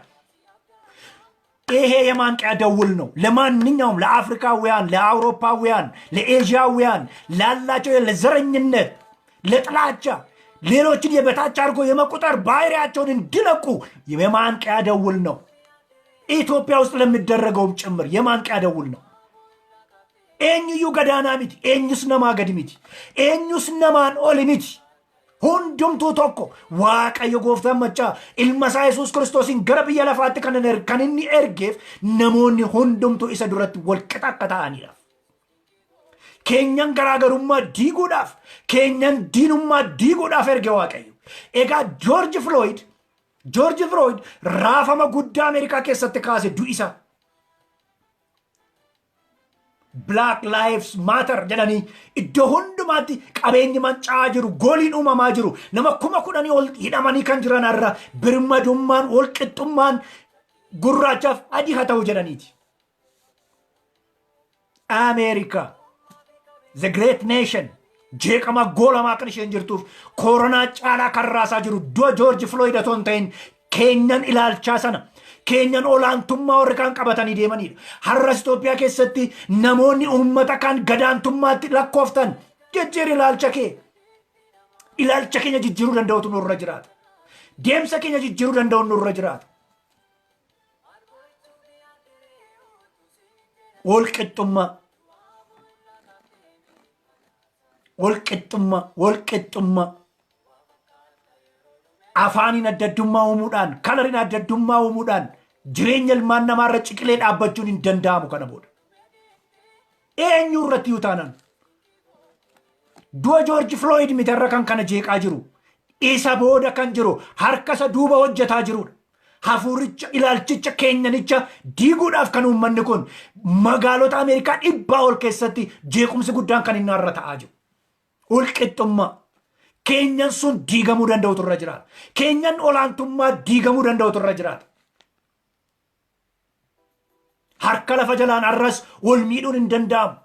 ይሄ የማንቂያ ደውል ነው ለማንኛውም ለአፍሪካውያን ለአውሮፓውያን ለኤዥያውያን ላላቸው ለዘረኝነት ለጥላቻ ሌሎችን የበታች አድርጎ የመቁጠር ባህሪያቸውን እንዲለቁ የማንቂያ ደውል ነው። ኢትዮጵያ ውስጥ ለሚደረገውም ጭምር የማንቂያ ደውል ነው። ኤንዩ ገዳና ሚቲ ኤንዩስ ነማ ገድሚቲ ኤንዩስ ነማን ኦሊሚቲ hundumtu tokko waaqayyo gooftaan machaa ilma Yesuus Kiristoosiin gara biyya lafaatti kan inni ergeef namoonni hundumtu isa duratti wal qixa ta'aniidhaaf. Keenyan garaagarummaa diiguudhaaf keenyan diinummaa diiguudhaaf erge waaqayyo. Egaa Joorji Flooyid raafama guddaa Ameerikaa keessatti kaase du'isa. Black Lives Matter jedhanii iddoo hundumaatti qabeenyi mancaa jiru gooliin uumamaa jiru nama 10,000 ol hidhamanii kan jiran irra birmadummaan wal qixxummaan gurraachaaf adii haa ta'u jedhaniiti. America the great nation jeeqama goolamaa kan isheen jirtuuf koronaa caalaa kan raasaa jiru du'a Joorji Flooyid otoo hin ta'in keenyan ilaalchaa sana keenyan olaantummaa warri kan qabatanii deemanidha. Har'as Itoophiyaa keessatti namoonni uummata kan gadaantummaatti lakkooftan jijjiirri ilaalcha keenya jijjiiruu danda'utu nurra jiraata. Deemsa keenya jijjiiruu danda'u nurra jiraata. Wal qixxummaa walqixxummaa afaaniin adda addummaa uumuudhaan kalariin adda addummaa uumuudhaan jireenya ilmaan namaarra ciqilee dhaabbachuun hin danda'amu kana booda. Eenyu irratti utaanan du'a Joorji Flooyid mitarra kan kana jeeqaa jiru isa booda kan jiru harkasa duuba hojjetaa jirudha. Hafuuricha ilaalchicha keenyanicha diiguudhaaf kan uummanni kun magaalota Ameerikaa 100 ol keessatti jeequmsi guddaan kan inni irra ta'aa jiru. Walqixxummaa keenyan sun diigamuu danda'utu irra jiraata. Keenyan olaantummaa diigamuu danda'utu irra jiraata. Harka lafa jalaan arras wal miidhuun hin danda'amu.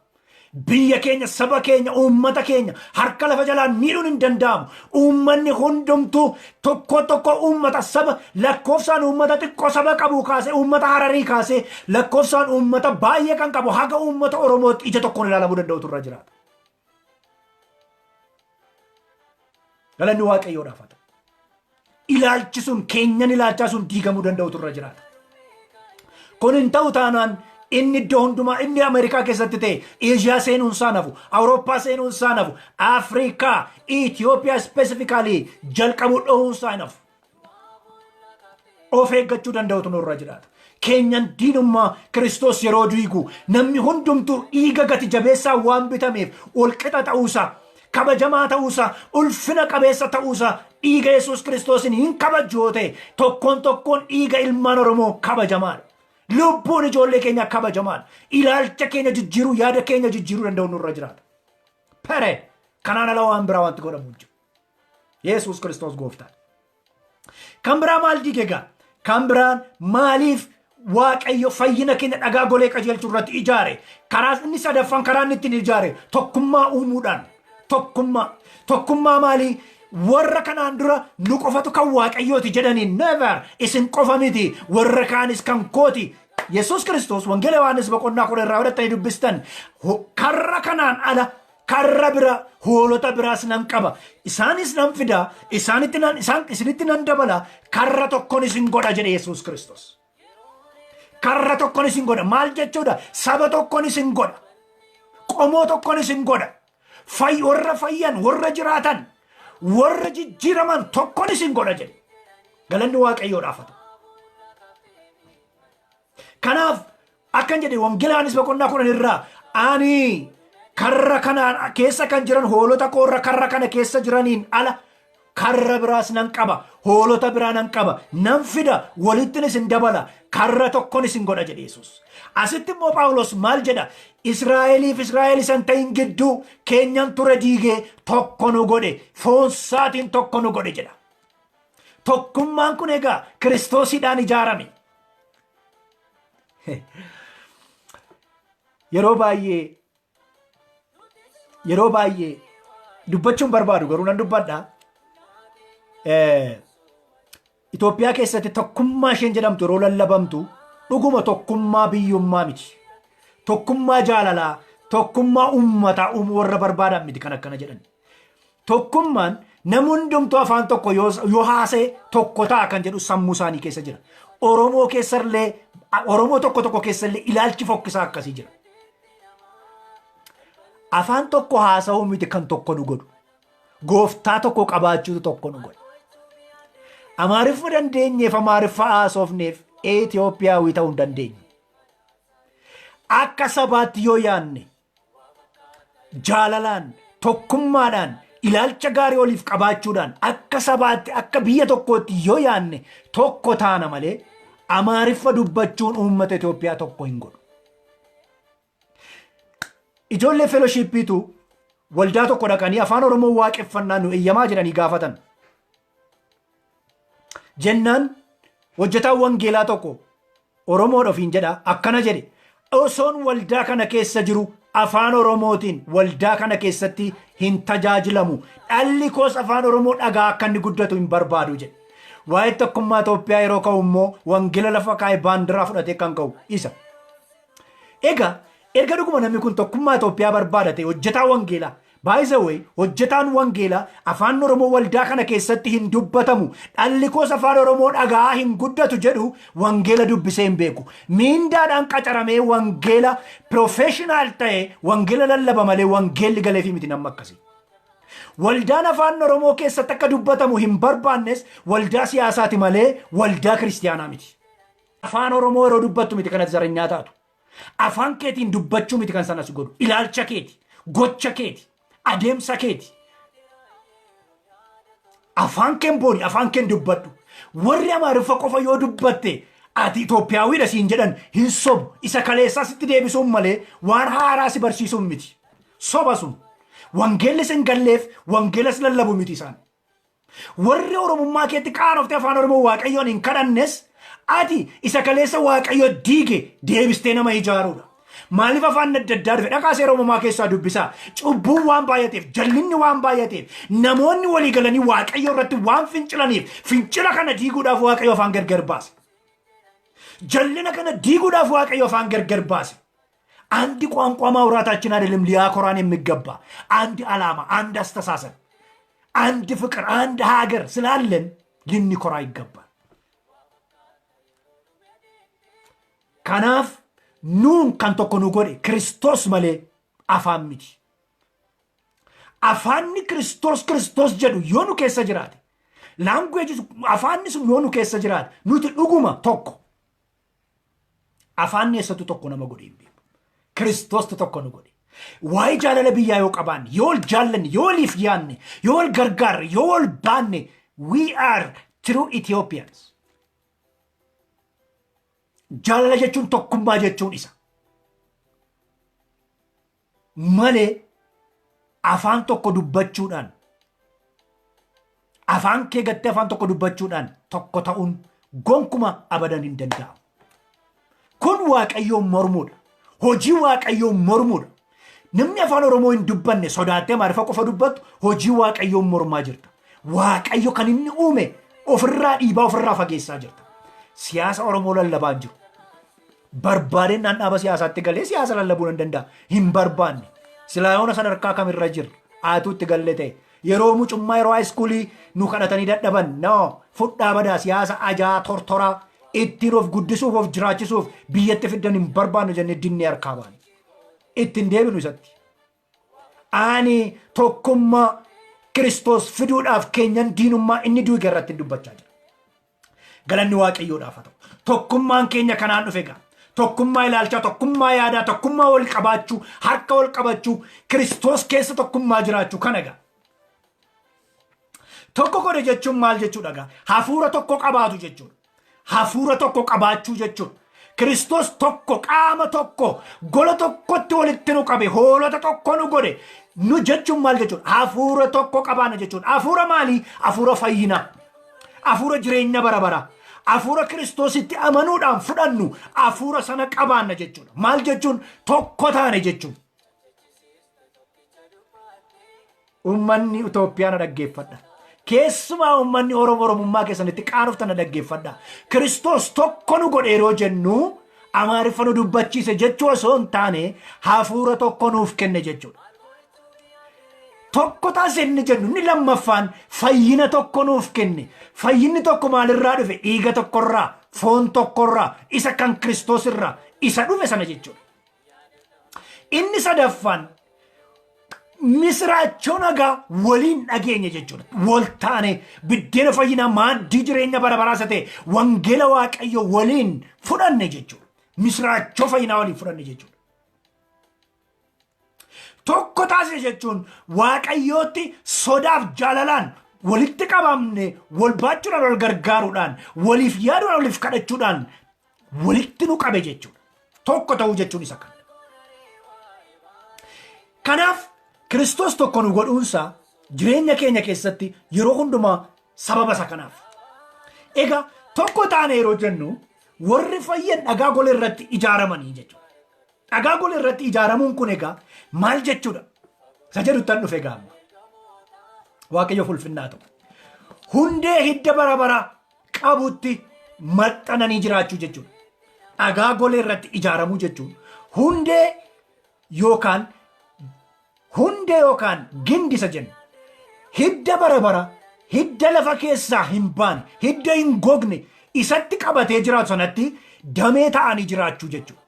Biyya keenya, saba keenya, uummata keenya harka lafa jalaan miidhuun hin danda'amu. Uummanni hundumtuu tokko uummata saba lakkoofsaan uummata xiqqoo saba qabu kaasee uummata Hararii kaasee lakkoofsaan uummata baay'ee kan qabu haga uummata Oromootti ija tokkoon ilaalamuu danda'utu irra jiraata. Galanni Waaqayyoodhaaf haa ta'u. Ilaalchi sun keenyan ilaalchaa sun diigamuu danda'utu irra jiraata. Kun hin ta'u taanaan inni iddoo hundumaa inni Ameerikaa keessatti ta'e Eeshiyaa seenuun isaa nafu, Awurooppaa seenuun isaa nafu, Afrikaa, Itoophiyaa specifically jalqabuu dhohuun isaa nafu. Of eeggachuu danda'utu nurra jiraata. Keenyan diinummaa Kristos yeroo diigu namni hundumtuu dhiiga gati jabeessaa waan bitameef walqixa ta'uusaa, kabajamaa ta'uusaa, ulfina qabeessa ta'uusaa dhiiga Yesuus Kiristoosin hin kabajuu ta'e tokkoon dhiiga ilmaan Oromoo kabajamaadha. Lubbuun ijoollee keenya kabajamaadha. Ilaalcha keenya jijjiiruu, yaada keenya jijjiiruu danda'u nurra jiraata. Pere kanaan ala waan biraa wanti godhamu jiru. Yesuus Kiristoos gooftaan. Kan biraa maal diigegaa? Kan biraan maaliif Waaqayyo fayyina keenya dhagaa golee qajeelchuu irratti ijaare? Karaa inni sadaffaan karaa inni ittiin ijaare tokkummaa uumuudhaan. Tokkummaa maalii? Warra kanaan dura nu qofatu kan Waaqayyooti jedhaniin never isin qofa miti warra kaanis kan kooti. Yesuus Kiristoos wangeela Yohaannis boqonnaa 10 irraa fudhattanii dubbistan karra kanaan ala karra bira hoolota biraas nan qaba. Isaanis nan fida, isinitti nan dabala, karra tokkoon isin godha jedhe Yesuus Kiristoos. Karra tokkoon isin godha. Maal jechuudha? Saba tokkoon isin godha. Qomoo tokkoon isin godha. Warra fayyan, warra jiraatan, warra jijjiiraman tokkoon isin godha jedhe. Galanni Waaqayyoodhaaf haa ta'u. Kanaaf akkan jedhe wangeela Yohaannis boqonnaa 10 irraa ani karra kanaan keessa kan jiran hoolota koorra karra kana keessa jiraniin ala karra biraas nan qaba, hoolota biraa nan qaba, nan fida, walittin isin dabala, karra tokkoon isin godha jedhe Yesuus. Asitti immoo Phaawulos maal jedha? Israa'eliif Israa'el isan ta'in gidduu keenyan ture diigee tokko nu godhe, foonsaatiin tokko nu godhe jedha. Tokkummaan kun egaa Kiristoosiidhaan ijaarame. Yeroo baay'ee dubbachuun barbaadu garuu nan dubbadha. Itoophiyaa keessatti tokkummaa isheen jedhamtu yeroo lallabamtu dhuguma tokkummaa biyyummaa miti. Tokkummaa jaalalaa, tokkummaa uummataa uumuu warra barbaadan miti kan akkana jedhan. Tokkummaan namni hundumtuu afaan tokko yoo haasa'e tokko ta'a kan jedhu sammuu isaanii keessa jira. Oromoo tokko keessallee ilaalchi fokkisaa akkasii jira. Afaan tokko haasa'uu miti kan tokko nu godhu. Gooftaa tokko qabaachuutu tokko nu godha. Amaariffa dandeenyeef amaariffa haasofneef Itoophiyaawii ta'uu hin dandeenye. Akka sabaatti yoo yaanne jaalalaan, tokkummaadhaan, ilaalcha gaarii oliif qabaachuudhaan akka sabaatti akka biyya tokkootti yoo yaanne tokko taana malee amaariffa dubbachuun uummata Itoophiyaa tokko hin godhu. Ijoollee feeloshiippiitu waldaa tokko dhaqanii afaan Oromoo waaqeffannaa nu eeyyamaa jedhanii gaafatan. Jennaan hojjetaan wangeelaa tokko Oromoodha ofiin jedha akkana jedhe. Osoon waldaa kana keessa jiru afaan Oromootiin waldaa kana keessatti hin tajaajilamu. Dhalli koos afaan Oromoo dhagaa akka inni guddatu hin barbaadu jedhe. Waa'ee tokkummaa Itoophiyaa yeroo ka'u immoo wangeela lafa kaa'ee baandiraa fudhatee kan ka'u isa. Egaa erga dhuguma namni kun tokkummaa Itoophiyaa barbaadate hojjetaa wangeelaa. By the way, hojjetaan wangeelaa afaan Oromoo waldaa kana keessatti hin dubbatamu. Dhalli koos afaan Oromoo dhagaa hin guddatu jedhu wangeela dubbisee hin beeku. Miindaadhaan qacaramee wangeela professional ta'e wangeela lallaba malee wangeelli galeefi miti namni akkasii. Waldaan afaan Oromoo keessatti akka dubbatamu hin barbaannes waldaa siyaasaati malee waldaa kiristiyaanaa miti. Afaan Oromoo yeroo dubbattu miti kanatti zareenyaa taatu. Afaan keetiin dubbachuu miti kan sanas godhu. Ilaalcha keeti, gocha keeti, adeemsa keeti. Afaan keen booni, afaan keen dubbadhu. Warri Amaariffa qofa yoo dubbatte ati Itoophiyaawidha siin jedhan hin sobu. Isa kaleessaa sitti deebisuun malee waan haaraa si barsiisuun miti. Soba sun. Wangeelli sin galleef wangeelas lallabu miti isaan. Warri Oromummaa keetti qaanofte afaan Oromoo Waaqayyoon hin kadhannes ati isa kaleessa Waaqayyo diige deebistee nama ijaaruudha. Maaliif afaan adda addaa dhufe dhaqaa seera uumamaa keessaa dubbisaa. Cubbuun waan baay'ateef, jallinni waan baay'ateef, namoonni walii galanii Waaqayyo irratti waan fincilaniif fincila kana diiguudhaaf Waaqayyo afaan gargar baase. Jallina kana diiguudhaaf Waaqayyo afaan gargar baase. አንድ ቋንቋ ማውራታችን አይደለም ሊያኮራን የሚገባ አንድ ዓላማ አንድ አስተሳሰብ አንድ ፍቅር አንድ ሀገር ስላለን ልንኮራ ይገባል። ከናፍ ኑን ካንቶኮ ኑ ጎዴ ክርስቶስ መሌ አፋን ሚቲ አፋኒ ክርስቶስ ጀዱ ዮኑ ኬሰ ጅራቴ ላንጉዌጅ አፋኒስ ዮኑ ኬሰ ጅራቴ ኑቲ ዱጉማ ቶኮ አፋኒ የሰቱ ቶኮ ነመ ጎዴ Kristos tokko nu godhe. Waa'ee jaalala biyyaa yoo qabaanne, yoo ol jaallanne, yoo waliif yaanne, yoo wal gargaarre, yoo wal baanne, we are true Ethiopians. Jaalala jechuun tokkummaa jechuun isa. Malee afaan tokko dubbachuudhaan, afaan kee gattee afaan tokko dubbachuudhaan tokko ta'uun gonkuma abadan hin danda'amu. Kun Waaqayyoon mormuudha. Hojii Waaqayyoon mormuudha. Namni afaan Oromoo hin dubbanne sodaatee Amaariffa qofa dubbatu hojii Waaqayyoon mormaa jirta. Waaqayyo kan inni uume ofirraa dhiibaa ofirraa fageessaa jirta. Siyaasa Oromoo lallabaan jiru. Barbaadeen naan dhaaba siyaasaatti galee siyaasa lallabuu hin danda'a. Hin barbaanne. Silaayoona sadarkaa kamirra jirra. Aatuutti galle ta'e. Yeroo mucummaa yeroo haayiskuulii nu kadhatanii dadhaban. No fudhaa badaa siyaasa ajaa tortoraa. Ittiin of guddisuuf of jiraachisuuf biyyatti fiddan hin barbaannu jennee dinnee harkaa baane. Ittiin deebinu isatti. Ani tokkummaa Kristos fiduudhaaf keenyan diinummaa inni duuge irratti dubbachaa jira. Galanni Waaqayyoodhaaf haa ta'u. Tokkummaan keenya kanaan dhufe gaa. Tokkummaa ilaalchaa, tokkummaa yaadaa, tokkummaa wal qabaachuu, harka wal qabachuu, Kristos keessa tokkummaa jiraachuu kana gaa. Tokko godhe jechuun maal jechuudha gaa? Hafuura tokko qabaatu jechuudha. Hafuura tokko qabaachuu jechuudha. Kristos tokko qaama tokko gola tokkotti walitti nu qabe hoolota tokko nu godhe nu jechuun maal jechuudha? Hafuura tokko qabaana jechuudha. Hafuura maalii? Hafuura fayyinaa. Hafuura jireenya bara bara. Hafuura Kiristoositti amanuudhaan fudhannu hafuura sana qabaanna jechuudha. Maal jechuun? Tokko taane jechuudha. Uummanni Itoophiyaa dhaggeeffadha. Keessumaa uummanni Oromummaa keessanitti qaanoftan dhaggeeffadha. Kristos tokko nu godhe yeroo jennu Amaariffa nu dubbachiise jechuu osoo hin taane hafuura tokko nuuf kenne jechuudha. Tokko taasise inni jennu inni lammaffaan fayyina tokko nuuf kenne. Fayyinni tokko maalirraa dhufe? Dhiiga tokkorraa, foon tokkorraa, isa kan Kristos irraa isa dhufe sana jechuudha. Inni sadaffaan misraachoo nagaa waliin dhageenya jechuudha. Waltaane biddeena fayyinaa maaddii jireenya bara baraasa ta'e wangeela Waaqayyo waliin fudhanne jechuudha. Misraachoo fayyinaa waliin fudhanne jechuudha. Tokko taasise jechuun Waaqayyootti sodaaf jaalalaan walitti qabamne wal baachuudhaan wal gargaaruudhaan waliif yaaduudhaan waliif kadhachuudhaan walitti nu qabe jechuudha. Tokko ta'uu jechuun isa kana. Kanaaf Kristos tokko nu godhuunsa jireenya keenya keessatti yeroo hundumaa sababa isa kanaaf. Egaa tokko taane yeroo jennu warri fayyan dhagaa golee irratti ijaaramanii jechuudha. Dhagaa golee irratti ijaaramuun kun egaa maal jechuudha? Isa jedhutti dhufe gaama. Waaqayyo ulfinnaa ta'u. Hundee hidda bara bara qabutti maxxananii jiraachuu jechuudha. Dhagaa golee irratti ijaaramuu jechuun hundee yookaan gindisa jennu hidda bara bara hidda lafa keessaa hin baane hidda hin gogne isatti qabatee jiraatu sanatti damee ta'anii jiraachuu jechuudha.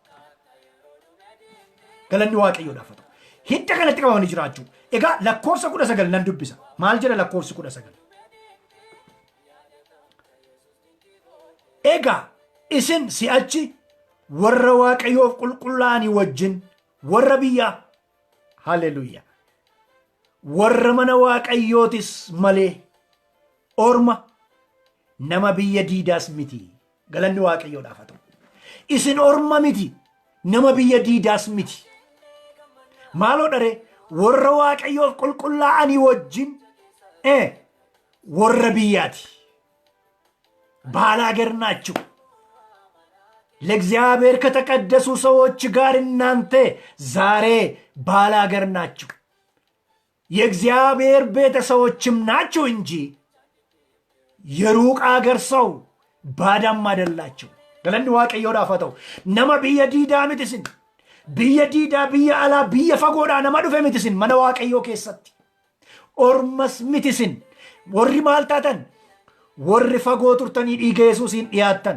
Galanni Waaqayyoodhaaf haa ta'u. hidda kanatti qabamanii jiraachuu. Egaa lakkoofsa 19 nan dubbisa. Maal jedha lakkoofsi 19? Egaa isin si'achi warra Waaqayyoof qulqullaa'anii wajjin warra biyyaa, haleluuyaa, warra mana Waaqayyootis malee orma nama biyya diidaas miti. Galanni Waaqayyoodhaaf haa ta'u. Isin orma miti, nama biyya diidaas miti. Maaloo dharee warra Waaqayyoof qulqullaa'anii wajjin warra biyyaati. ባላገር ናችሁ። ለእግዚአብሔር ከተቀደሱ ሰዎች ጋር እናንተ ዛሬ ባላገር ናችሁ። የእግዚአብሔር ቤተሰቦችም ናችሁ እንጂ የሩቅ አገር ሰው ባዳም አይደላችሁ። ገለኒ waaqayyoodha አፈተው ነማ ብየ ዲዳ ምትስን ብየ ዲዳ ብየ አላ ብየ ፈጎዳ ነማ ዱፈ ምትስን መነ waaqayዮ keessatti ኦርመስ ምትስን ወሪ ማልታተን warri fagoo turtanii dhiiga Yesuusiin dhiyaattan,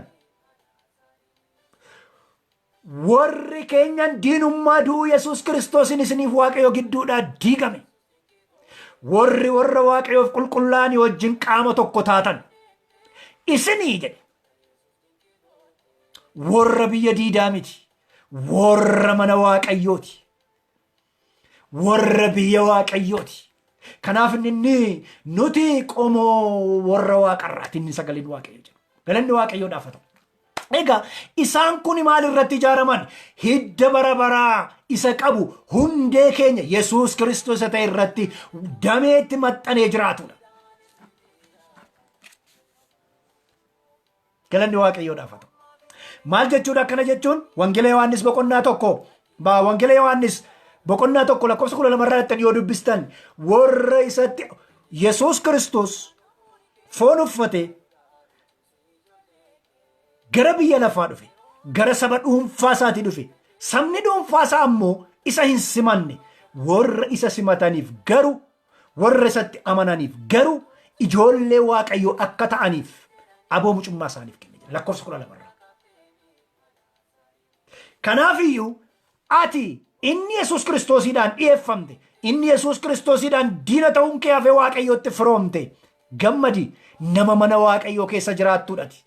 warri keenyan diinummaa du'uu Yesuus Kiristoosin isiniif Waaqayyo gidduudhaa diigame, warri warra Waaqayyoof qulqullaa'anii wajjin qaama tokko taatan isinii jedhe. Warra biyya diidaa miti, warra mana Waaqayyooti, warra biyya Waaqayyooti. Kanaaf inni nuti qomoo warra Waaqarraati inni sagaleen Waaqayyo jedhu. Galanni Waaqayyoodhaaf haa ta'u. Egaa isaan kun maal irratti ijaaraman? Hidda bara baraa isa qabu hundee keenya Yesuus Kiristoos ta'e irratti dameetti maxxanee jiraatudha. Galanni Waaqayyoodhaaf haa ta'u. Maal jechuudha akkana jechuun? Wangeela Yohaannis boqonnaa tokko Wangeela Yohaannis boqonnaa tokko lakkoofsa 12 yoo dubbistan warra isatti Yesuus Kiristoos foon uffate gara biyya lafaa dhufe, gara saba dhuunfaa isaatii dhufe. Sabni dhuunfaa isaa ammoo isa hin simanne. Warra isa simataniif garuu, warra isatti amananiif garuu ijoollee Waaqayyoo akka ta'aniif aboo mucummaa isaaniif kenne. Lakkoofsa 12. Kanaaf iyyuu ati inni Yesuus Kiristoosiidhaan dhi'eeffamte, inni Yesuus Kiristoosiidhaan diina ta'uun kee hafee Waaqayyootti firoomte, gammadi nama mana Waaqayyoo keessa jiraattuudhati.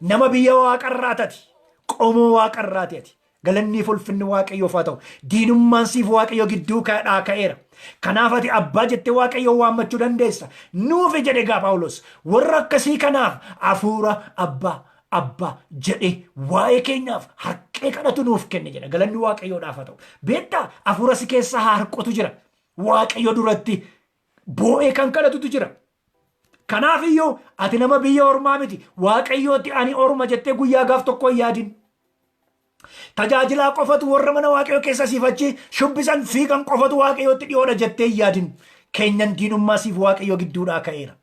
Nama biyya Waaqarraatati, qomoo Waaqarraati ati. Galanni ulfinni Waaqayyoof haa ta'u. Diinummaan siif Waaqayyo gidduu ka'eera. Kanaaf ati abbaa jettee Waaqayyoo waammachuu dandeessa. Nuufi jedhe gaa Phaawulos warra akkasii kanaaf hafuura abbaa jedhe waa'ee keenyaaf harqee kadhatu nuuf kenne jedha. Galanni Waaqayyoodhaaf haa ta'u. Beektaa hafuura si keessa harqotu jira. Waaqayyo duratti boo'ee kan kadhatutu jira. Kanaaf iyyuu ati nama biyya ormaa miti. Waaqayyootti ani orma jettee guyyaa gaaf tokko hin yaadin. Tajaajilaa qofatu warra mana Waaqayyoo keessa siif achi shubbisan fiigan qofatu Waaqayyootti dhiyoodha jettee hin yaadin. Keenyan diinummaa siif Waaqayyo gidduudhaa ka'eera.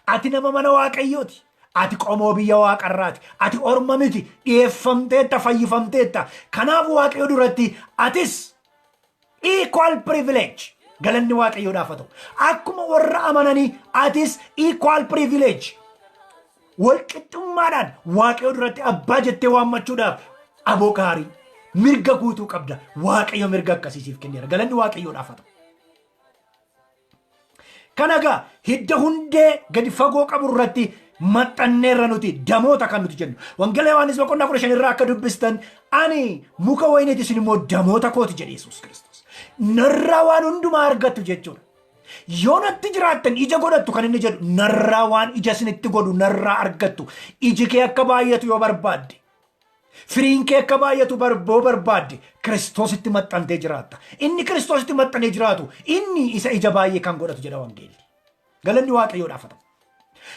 Ati nama mana Waaqayyooti. Ati qomoo biyya Waaqarraati. Ati orma miti. Dhiyeeffamteetta, fayyifamteetta. Kanaaf Waaqayyo duratti atis equal privilege. Galanni Waaqayyoodhaaf haa ta'u. Akkuma warra amananii atis equal privilege. Walqixxummaadhaan Waaqayyo duratti abbaa jettee waammachuudhaaf aboo gaarii mirga guutuu qabda. Waaqayyo mirga akkasiisiif kenneera. Galanni Waaqayyoodhaaf haa ta'u. Kanagaa hidda hundee gadi fagoo qabu irratti maxxanneerra nuti damoota kan nuti jennu. Wangeela Yohaannis boqonnaa 15 irraa akka dubbistan ani muka wayiniiti isin immoo damoota kooti jedhe Yesuus Kiristoos. Narraa waan hundumaa argattu jechuudha. Yoo natti jiraattan ija godhattu kan inni jedhu narraa waan ija isinitti godhu narraa argattu. Iji kee akka baay'atu yoo barbaadde, firiin kee akka baay'atu boo barbaadde Kiristoositti maxxantee jiraatta. Inni Kiristoositti maxxanee jiraatu inni isa ija baay'ee kan godhatu jedha wangeelli. Galanni Waaqayyoodhaaf haa ta'u.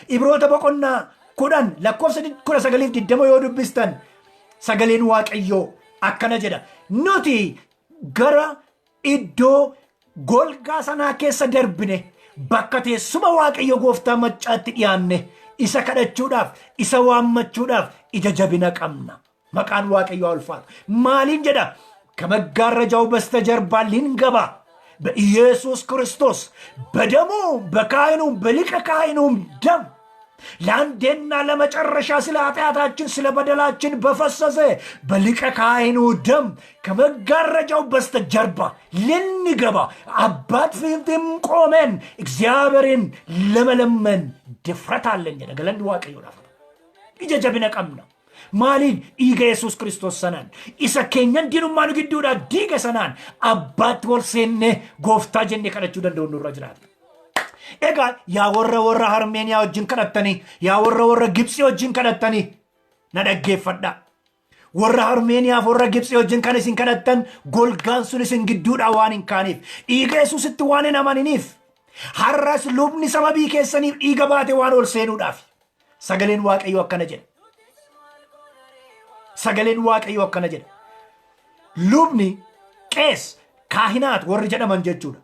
Ibroota boqonnaa 10 lakkoofsa 19 yoo dubbistan sagaleen Waaqayyoo akkana jedha. Nuti gara iddoo golgaa sanaa keessa darbine bakka teessuma Waaqayyo gooftaa maccaatti dhiyaanne isa kadhachuudhaaf, isa waammachuudhaaf ija jabina qabna. Maqaan Waaqayyoo ulfaatu. Maaliin jedha? ከመጋረጃው በስተጀርባ ሊንገባ በኢየሱስ ክርስቶስ በደሙ በካህኑ በሊቀ ካህኑ ደም ለአንዴና ለመጨረሻ ስለ ኃጢአታችን ስለ በደላችን በፈሰሰ በሊቀ ካህኑ ደም ከመጋረጃው በስተጀርባ ልንገባ አባት ፊትም ቆመን እግዚአብሔርን ለመለመን ድፍረት አለን። ገለን ዋቀዮ ዳፈ ኢጀ ጀብነ ቀምና ማሊን ኢገ ኢየሱስ ክርስቶስ ሰናን ኢሰ ኬኛን ዲኑማን ግዱዳ ዲገ ሰናን አባት ወልሴነ ጎፍታ ጀኔ ከነቹ ደንደው ኑራ ጅራት ኤጋል ያወረ አርሜኒያ ወጅን ከነተኒ ያወረ ግብጽ ወጅን ከነተኒ ነደገፈዳ ወረ አርሜኒያ ወረ ግብጽ ወጅን ከነሲን ከነተን ጎልጋንሱን ሲን ግዱዳ ዋኒን ካኒፍ ኢገ ኢየሱስ ትዋኔ ናማኒኒፍ ሐራስ ሉብኒ ሰበቢ ከሰኒ ኢገባቴ ዋን ወልሴኑ ዳፍ ሰገሌን ዋቀዮ አከነጀ ሰገሌን ዋቀዮ አከነጀ ሉብኒ ቄስ ካህናት ወር ጀደመን ጀቹዳ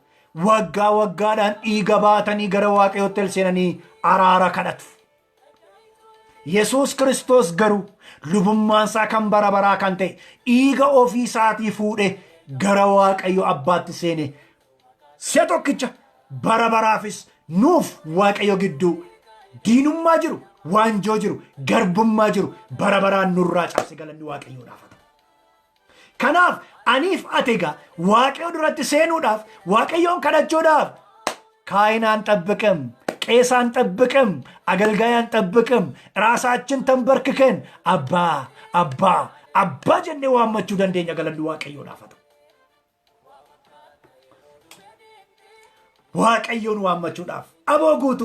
ወጋዳን ኢገባተኒ ገረ ዋቀዮtti ሴነኒ አራራ ከዳት ኢየሱስ ክርስቶስ ገሩ ሉብማንሳ ከን በረበራ ከንቴ ኢገ ኦፊሳቲ ፉዴ ገረ ዋቀዮ አባት ሴኔ ሴቶክቻ በረበራፊስ ኑፍ ዋቀዮ ግዱ ዲኑማ ጅሩ ዋንጆ ጅሩ ገርቡማ ጅሩ በረበራ ኑራ ጫስ ገለኒ ዋቀዮ ዳፈታ ከናፍ አኒፍ አቴጋ ዋቀዮ ድረት ሴኑዳፍ ዋቀዮን ከዳቾዳፍ ካይናን ጠብቅም ቄሳን ጠብቅም አገልጋያን ጠብቅም ራሳችን ተንበርክከን አባ አባ አባ ጀኔ ዋመቹ ደንደኛ ገለኒ ዋቀዮ ዳፈታ ዋቀዮን ዋመቹ ዳፍ አቦጉቱ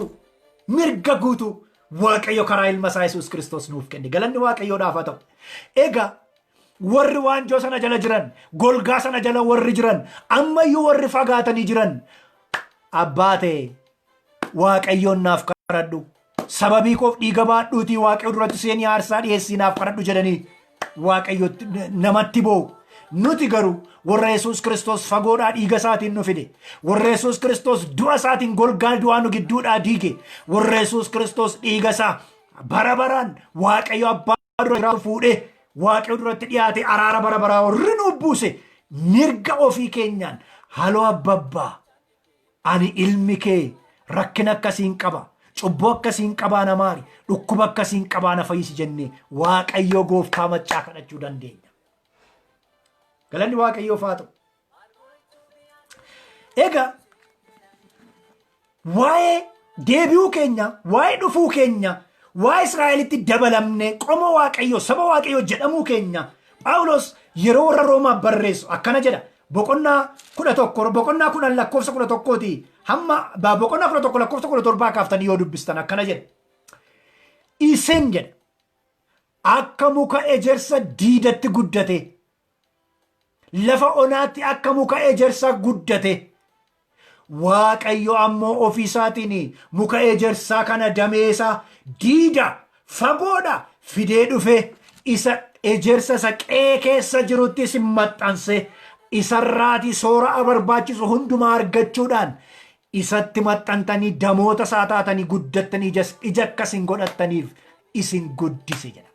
ሚርገጉቱ ዋቀዮ ከራይል መሳ ኢየሱስ ክርስቶስ ኑፍ ከኒ ገለኒ ዋቀዮ ዳፈታ ኤጋ ወር ዋንጆ ሰነ ጀለ ጅረን ጎልጋ ሰነ ጀለ ወር ጅረን አመዩ ወር ፈጋተኒ ጅረን አባቴ ዋቀዮን ናፍ ከረዱ ሰበቢ ቆፍ ዲገባዱቲ ዋቀዮ ድረት ሴኒ አርሳ ዲሲ ናፍ ከረዱ ጀደኒ ዋቀዮ ነመቲቦ ኑቲ ገሩ ወረ ኢየሱስ ክርስቶስ ፈጎዳ ዲገሳቲን ኑ ፊዴ ወረ ኢየሱስ ክርስቶስ ዱአሳቲን ጎልጋል ዱአኑ ግዱዳ ዲጌ ወረ ኢየሱስ ክርስቶስ ዲገሳ በረበራን ዋቀዮ አባዶ ራፉዴ ዋቀዮ ድረት ዲያቴ አራራ በረበራ ወርኑ ቡሴ ሚርጋ ኦፊ ኬኛን ሃሎ አባባ አኒ ኢልሚኬ ረክነ ከሲን ቀባ ጩቦ ከሲን ቀባ ነማሪ ዱኩበ ከሲን ቀባ ነፈይስ ጀኔ ዋቀዮ ጎፍታ መጫ ከነቹ ደንደኛ ገለኒ ዋቀዮ ፋቶ ኤጋ ዋይ ዴቢው ኬኛ ዋይ ዱፉ ኬኛ ዋይ እስራኤልቲ ደበለምኔ ቆሞ ዋቀዮ ሰበ ዋቀዮ ጀደሙ ኬኛ ጳውሎስ የሮረ ሮማ በሬሱ አከነ ጀዳ ቦቆና ኩለ ተኮር ቦቆና ኩለ ለኮፍሰ ኩለ ተኮቲ ሐማ ቦቆና ኩለ ተኮር ለኮፍሰ ኩለ ተርባ ካፍተን ይወዱብስተና አከነ ጀዳ ኢሴንጀ አከሙከ ኤጀርሰ ዲደት ጉደቴ ለፈ ኦናቲ አከሙከ ኤጀርሳ ጉደቴ ዋቀዮ አሞ ኦፊሳቲኒ ሙከ ኤጀርሳ ከነ ደሜሳ ዲዳ ፈጎዳ ፊዴ ዱፌ ኢሰ ኤጀርሳ ሰቄ ኬሰ ጅሩቲ ሲመጣንሴ ኢሰራቲ ሶራ አበርባችሱ ሁንዱማ አርገቹዳን ኢሰቲ መጠንተኒ ደሞተ ሳታተኒ ጉደተኒ ኢጀከሲን ጎደተኒፍ ኢሲን ጉዲስ ጀዳ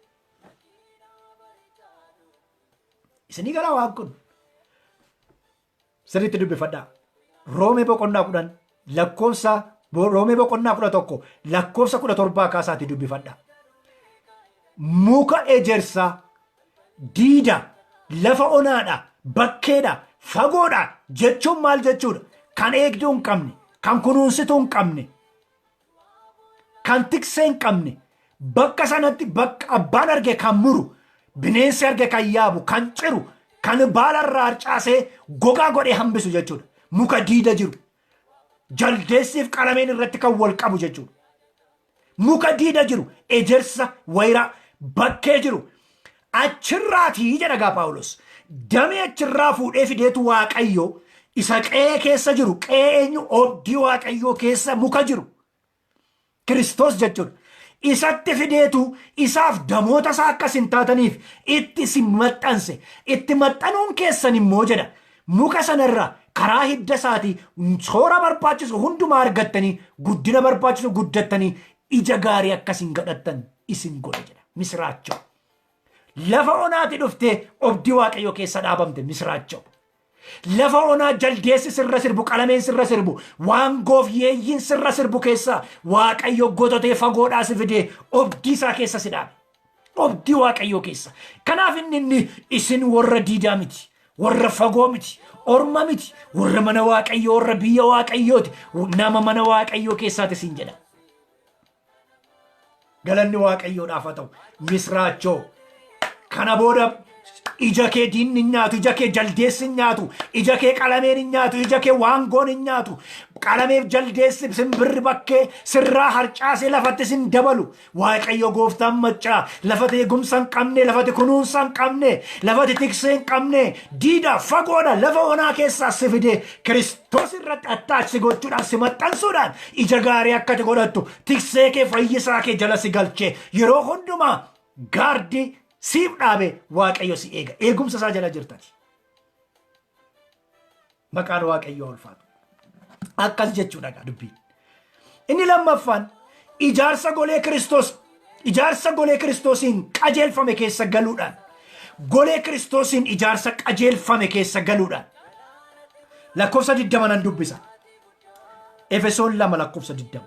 ኢስኒ ገራ ዋቁን ስሪት ዱብፈዳ ሮሜ በቆና ኩዳን ለኮብሳ ሮሜ በቆና ኩዳ ቶኮ ለኮብሳ ኩዳ ቶርባ ካሳቲ ዱብፈዳ ሙከ ኤጀርሳ ዲዳ ለፈ ኦናዳ በኬዳ ፈጎዳ ጀቹም ማል ጀቹዳ ካን ኤግዱን ቀምኔ ካን ኩኑንስቱን ቀምኔ ካን ቲክሴን ቀምኔ በከ ሰነቲ በከ አባን አርጌ ካሙሩ ብኔንስ አርጌ ካያቡ ካን ጭሩ kan balarra arcaase gogaa godhe hambisu jechuudha muka diida jiru jaldeessiif qalameen irratti kan wal qabu jechuudha muka diida jiru ejersa wayraa bakkee jiru achirraatii jedha gaa Phaawulos damee achirraa fuudhee fideetu waaqayyo isa qe'ee keessa jiru qe'ee eenyu obdii waaqayyoo keessa muka jiru Kristos jechuudha isatti fideetu isaaf damoota isaa akkas hin taataniif itti si maxxanse itti maxxanuun keessan immoo jedha muka sanarraa karaa hidda isaatii soora barbaachisu hundumaa argattanii guddina barbaachisu guddattanii ija gaarii akkasin godhattan isin godhe jedha misraachoo lafa onaati dhuftee obdii waaqayyoo keessa dhaabamte misraachoo Lafa onaa jaldeessi sirra sirbu, qalameen sirra sirbu, waangoof yeeyyiin sirra sirbu keessa Waaqayyo gototee fagoodhaa si fidee obdii isaa keessa si dhaabe. Obdii Waaqayyo keessa. Kanaaf inni isin warra diidaa miti, warra fagoo miti, orma miti, warra mana Waaqayyo, warra biyya Waaqayyooti, nama mana Waaqayyo keessaati isin jedha. Galanni Waaqayyoodhaaf haa ta'u. Misraachoo kana booda ija kee diinni hin nyaatu, ija kee jaldeessi hin nyaatu, ija kee qalameen hin nyaatu, ija kee waangoon hin nyaatu. Qalameef jaldeessi simbirri bakkee sirraa harcaasee lafatti sin dabalu. Waaqayyo gooftaan maccaa lafatti eegumsa hin qabne, lafatti kunuunsa hin qabne, lafatti tiksee hin qabne, diida fagoodha lafa onaa keessaa si fidee Kiristoos irratti attaachi gochuudhaan si maxxansuudhaan ija gaarii akkati godhattu tiksee kee fayyisaa kee jala si galchee yeroo hundumaa gaardii siif dhaabe Waaqayyo si eega. Eegumsa isaa jala jirtati. Maqaan Waaqayyo ulfaatu. Akkas jechuudha dubbiin. Inni lammaffaan ijaarsa golee Kiristoosiin qajeelfame keessa galuudhaan. Golee Kiristoosiin ijaarsa qajeelfame keessa galuudhaan. Lakkoofsa 20 nan dubbisa. Efesoon 2 lakkoofsa 20.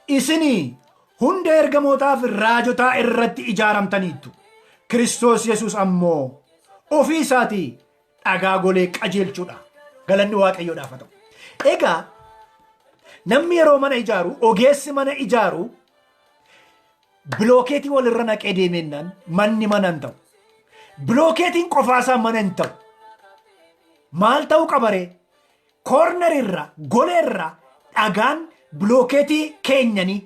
Isinii hunda ergamootaaf raajotaa irratti ijaaramtaniittu. Kiristoos Yesuus ammoo ofii isaatii dhagaa golee qajeelchuudha. Galanni Waaqayyoodhaaf haa ta'u. Egaa namni yeroo mana ijaaru, ogeessi mana ijaaru bilookeetii walirra naqee deemennaan manni mana hin ta'u. Bilookeetiin qofaasaa mana hin ta'u. Maal ta'uu qabaree? Koornerirra, goleerra dhagaan bilookeetii keenyanii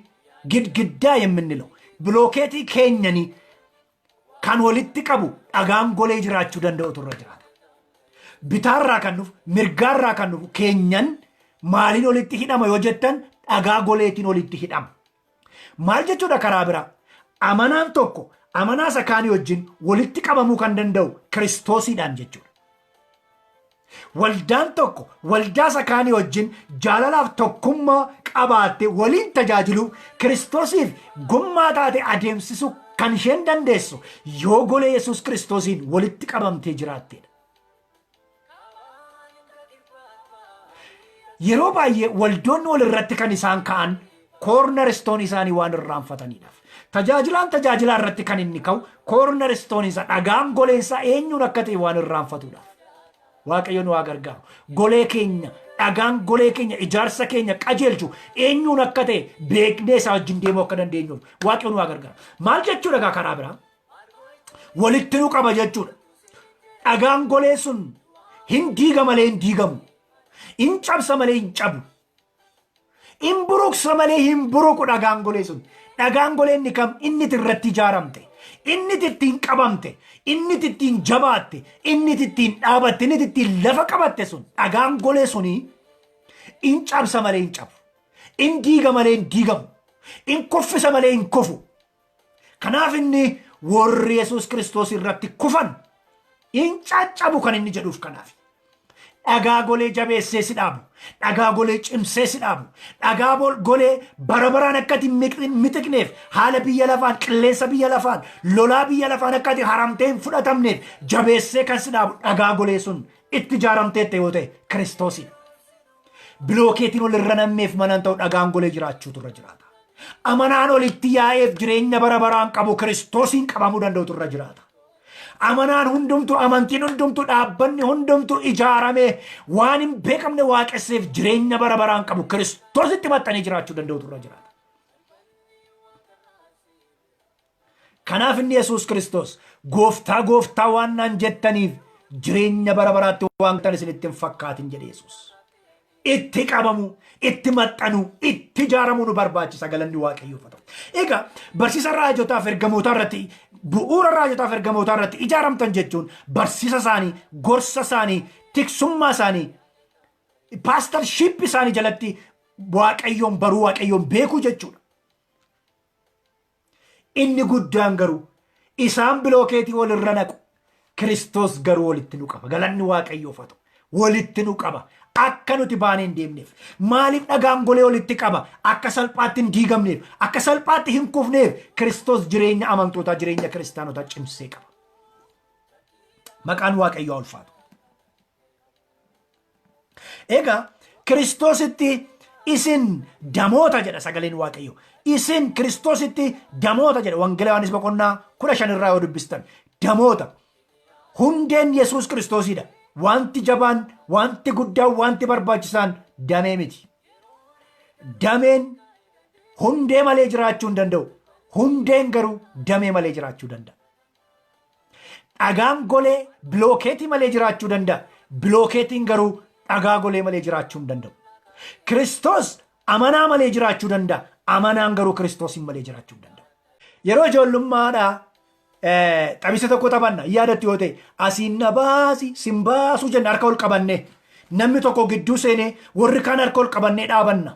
ግድግዳ የምንለው ብሎኬቲ ኬኛኒ ካን ወልቲ ቀቡ dhagaan golee jiraachuu danda'utu irra jiraata. Bitaarraa kan dhufu, mirgaarraa kan dhufu keenyan maaliin olitti hidhama yoo jettan dhagaa goleetiin olitti hidhama. Maal jechuudha karaa biraa? Amanaan tokko amanaa isa kaanii wajjin walitti qabamuu kan danda'u Kiristoosiidhaan jechuudha. Waldaan tokko waldaa isa kaanii wajjin jaalalaaf tokkummaa qabaatte waliin tajaajilu Kiristoosiif gummaa taate adeemsisu kan isheen dandeessu yoo golee Yesuus Kiristoosiin walitti qabamtee jiraatteedha. Yeroo baay'ee waldoonni wal irratti kan isaan ka'an cornerstone isaanii waan irraanfataniidhaaf. Tajaajilaa irratti kan inni ka'u cornerstone isa dhagaan goleensaa eenyuun akka ta'e waan irraanfatuudhaaf. Waaqayyo nu haa gargaaru. Golee keenya, dhagaan golee keenya, ijaarsa keenya qajeelchu eenyuun akka ta'e beeknee isaa wajjin deemuu akka dandeenyuuf Waaqayyo nu haa gargaaru. Maal jechuudha karaa biraa? Walitti nu qaba jechuudha. Dhagaan golee sun hin diiga malee hin diigamu. In cabsa malee hin cabu. In buruqsa malee hin buruqu dhagaan golee sun. Dhagaan golee inni kam? Inni irratti ijaaramte. Inni ittiin qabamte. Inni ittiin jabaatte. Inni ittiin dhaabatte. Inni ittiin lafa qabatte sun. Dhagaan golee suni in cabsa malee hin cabu. In diiga malee hin diigamu. In kuffisa malee hin kufu. Kanaaf inni warri Yesuus Kiristoos irratti kufan in caccabu kan inni jedhuuf kanaaf. Dhagaa golee jabeessee si dhaabu. Dhagaa golee cimsee si dhaabu. Dhagaa golee bara baraan akkati mitiqneef haala biyya lafaan, qilleensa biyya lafaan, lolaa biyya lafaan akkati haramtee hin fudhatamneef jabeessee kan si dhaabu dhagaa golee sun itti ijaaramteette yoo ta'e Kiristoosiin. Bilookeetiin ol irra nammeef manan ta'u dhagaan golee jiraachuutu irra jiraata. Amanaan olitti yaa'eef jireenya bara baraan qabu Kiristoosiin qabamuu danda'utu irra jiraata. Amanaan hundumtu, amantiin hundumtu, dhaabbanni hundumtu ijaarame waan hin beekamne waaqesseef jireenya bara baraan qabu Kiristoositti maxxanee jiraachuu danda'utu irra jiraata. Kanaaf inni Yesuus Kiristoos gooftaa waan naan jettaniif jireenya bara baraatti waan tan isinitti hin fakkaatin jedhe Yesuus. Itti qabamu, itti maxxanu, itti ijaaramu nu barbaachisa. Galanni Waaqayyoof haa ta'u. Egaa barsiisa raajotaaf ergamootaa irratti, bu'uura raajotaaf ergamootaa irratti ijaaramtan jechuun barsiisa isaanii, gorsa isaanii, tiksummaa isaanii, paastarship isaanii jalatti Waaqayyoon baruu, Waaqayyoon beekuu jechuudha. Inni guddaan garuu isaan bilookeetii wal irra naqu. Kiristoos garuu walitti nu qaba. Galanni Waaqayyoof haa ta'u. Walitti nu qaba. Akka nuti baanee hin deemneef. Maaliif dhagaan golee walitti qaba? Akka salphaatti hin diigamneef, akka salphaatti hin kufneef Kiristoos jireenya amantootaa, jireenya kiristaanotaa cimsee qaba. Maqaan Waaqayyoo ulfaatu. Egaa Kiristoositti isin damoota jedha sagaleen Waaqayyoo. Isin Kiristoositti damoota jedha. Wangeela Yohaannis boqonnaa 15 irraa yoo dubbistan damoota. Hundeen Yesuus Kiristoosidha. Wanti jabaan, wanti guddaan, wanti barbaachisaan damee miti. Dameen hundee malee jiraachuu hin danda'u. Hundeen garuu damee malee jiraachuu danda'a. Dhagaan golee bilookeetii malee jiraachuu danda'a. Bilookeetiin garuu dhagaa golee malee jiraachuu hin danda'u. Kiristoos amanaa malee jiraachuu danda'a. Amanaan garuu Kiristoosiin malee jiraachuu hin danda'u. Yeroo ijoollummaadhaa xabisa tokko taphanna yaadatti yoo ta'e asiin na baasi sin baasuu jenna harka ol qabanne namni tokko gidduu seenee warri kaan harka ol qabannee dhaabanna.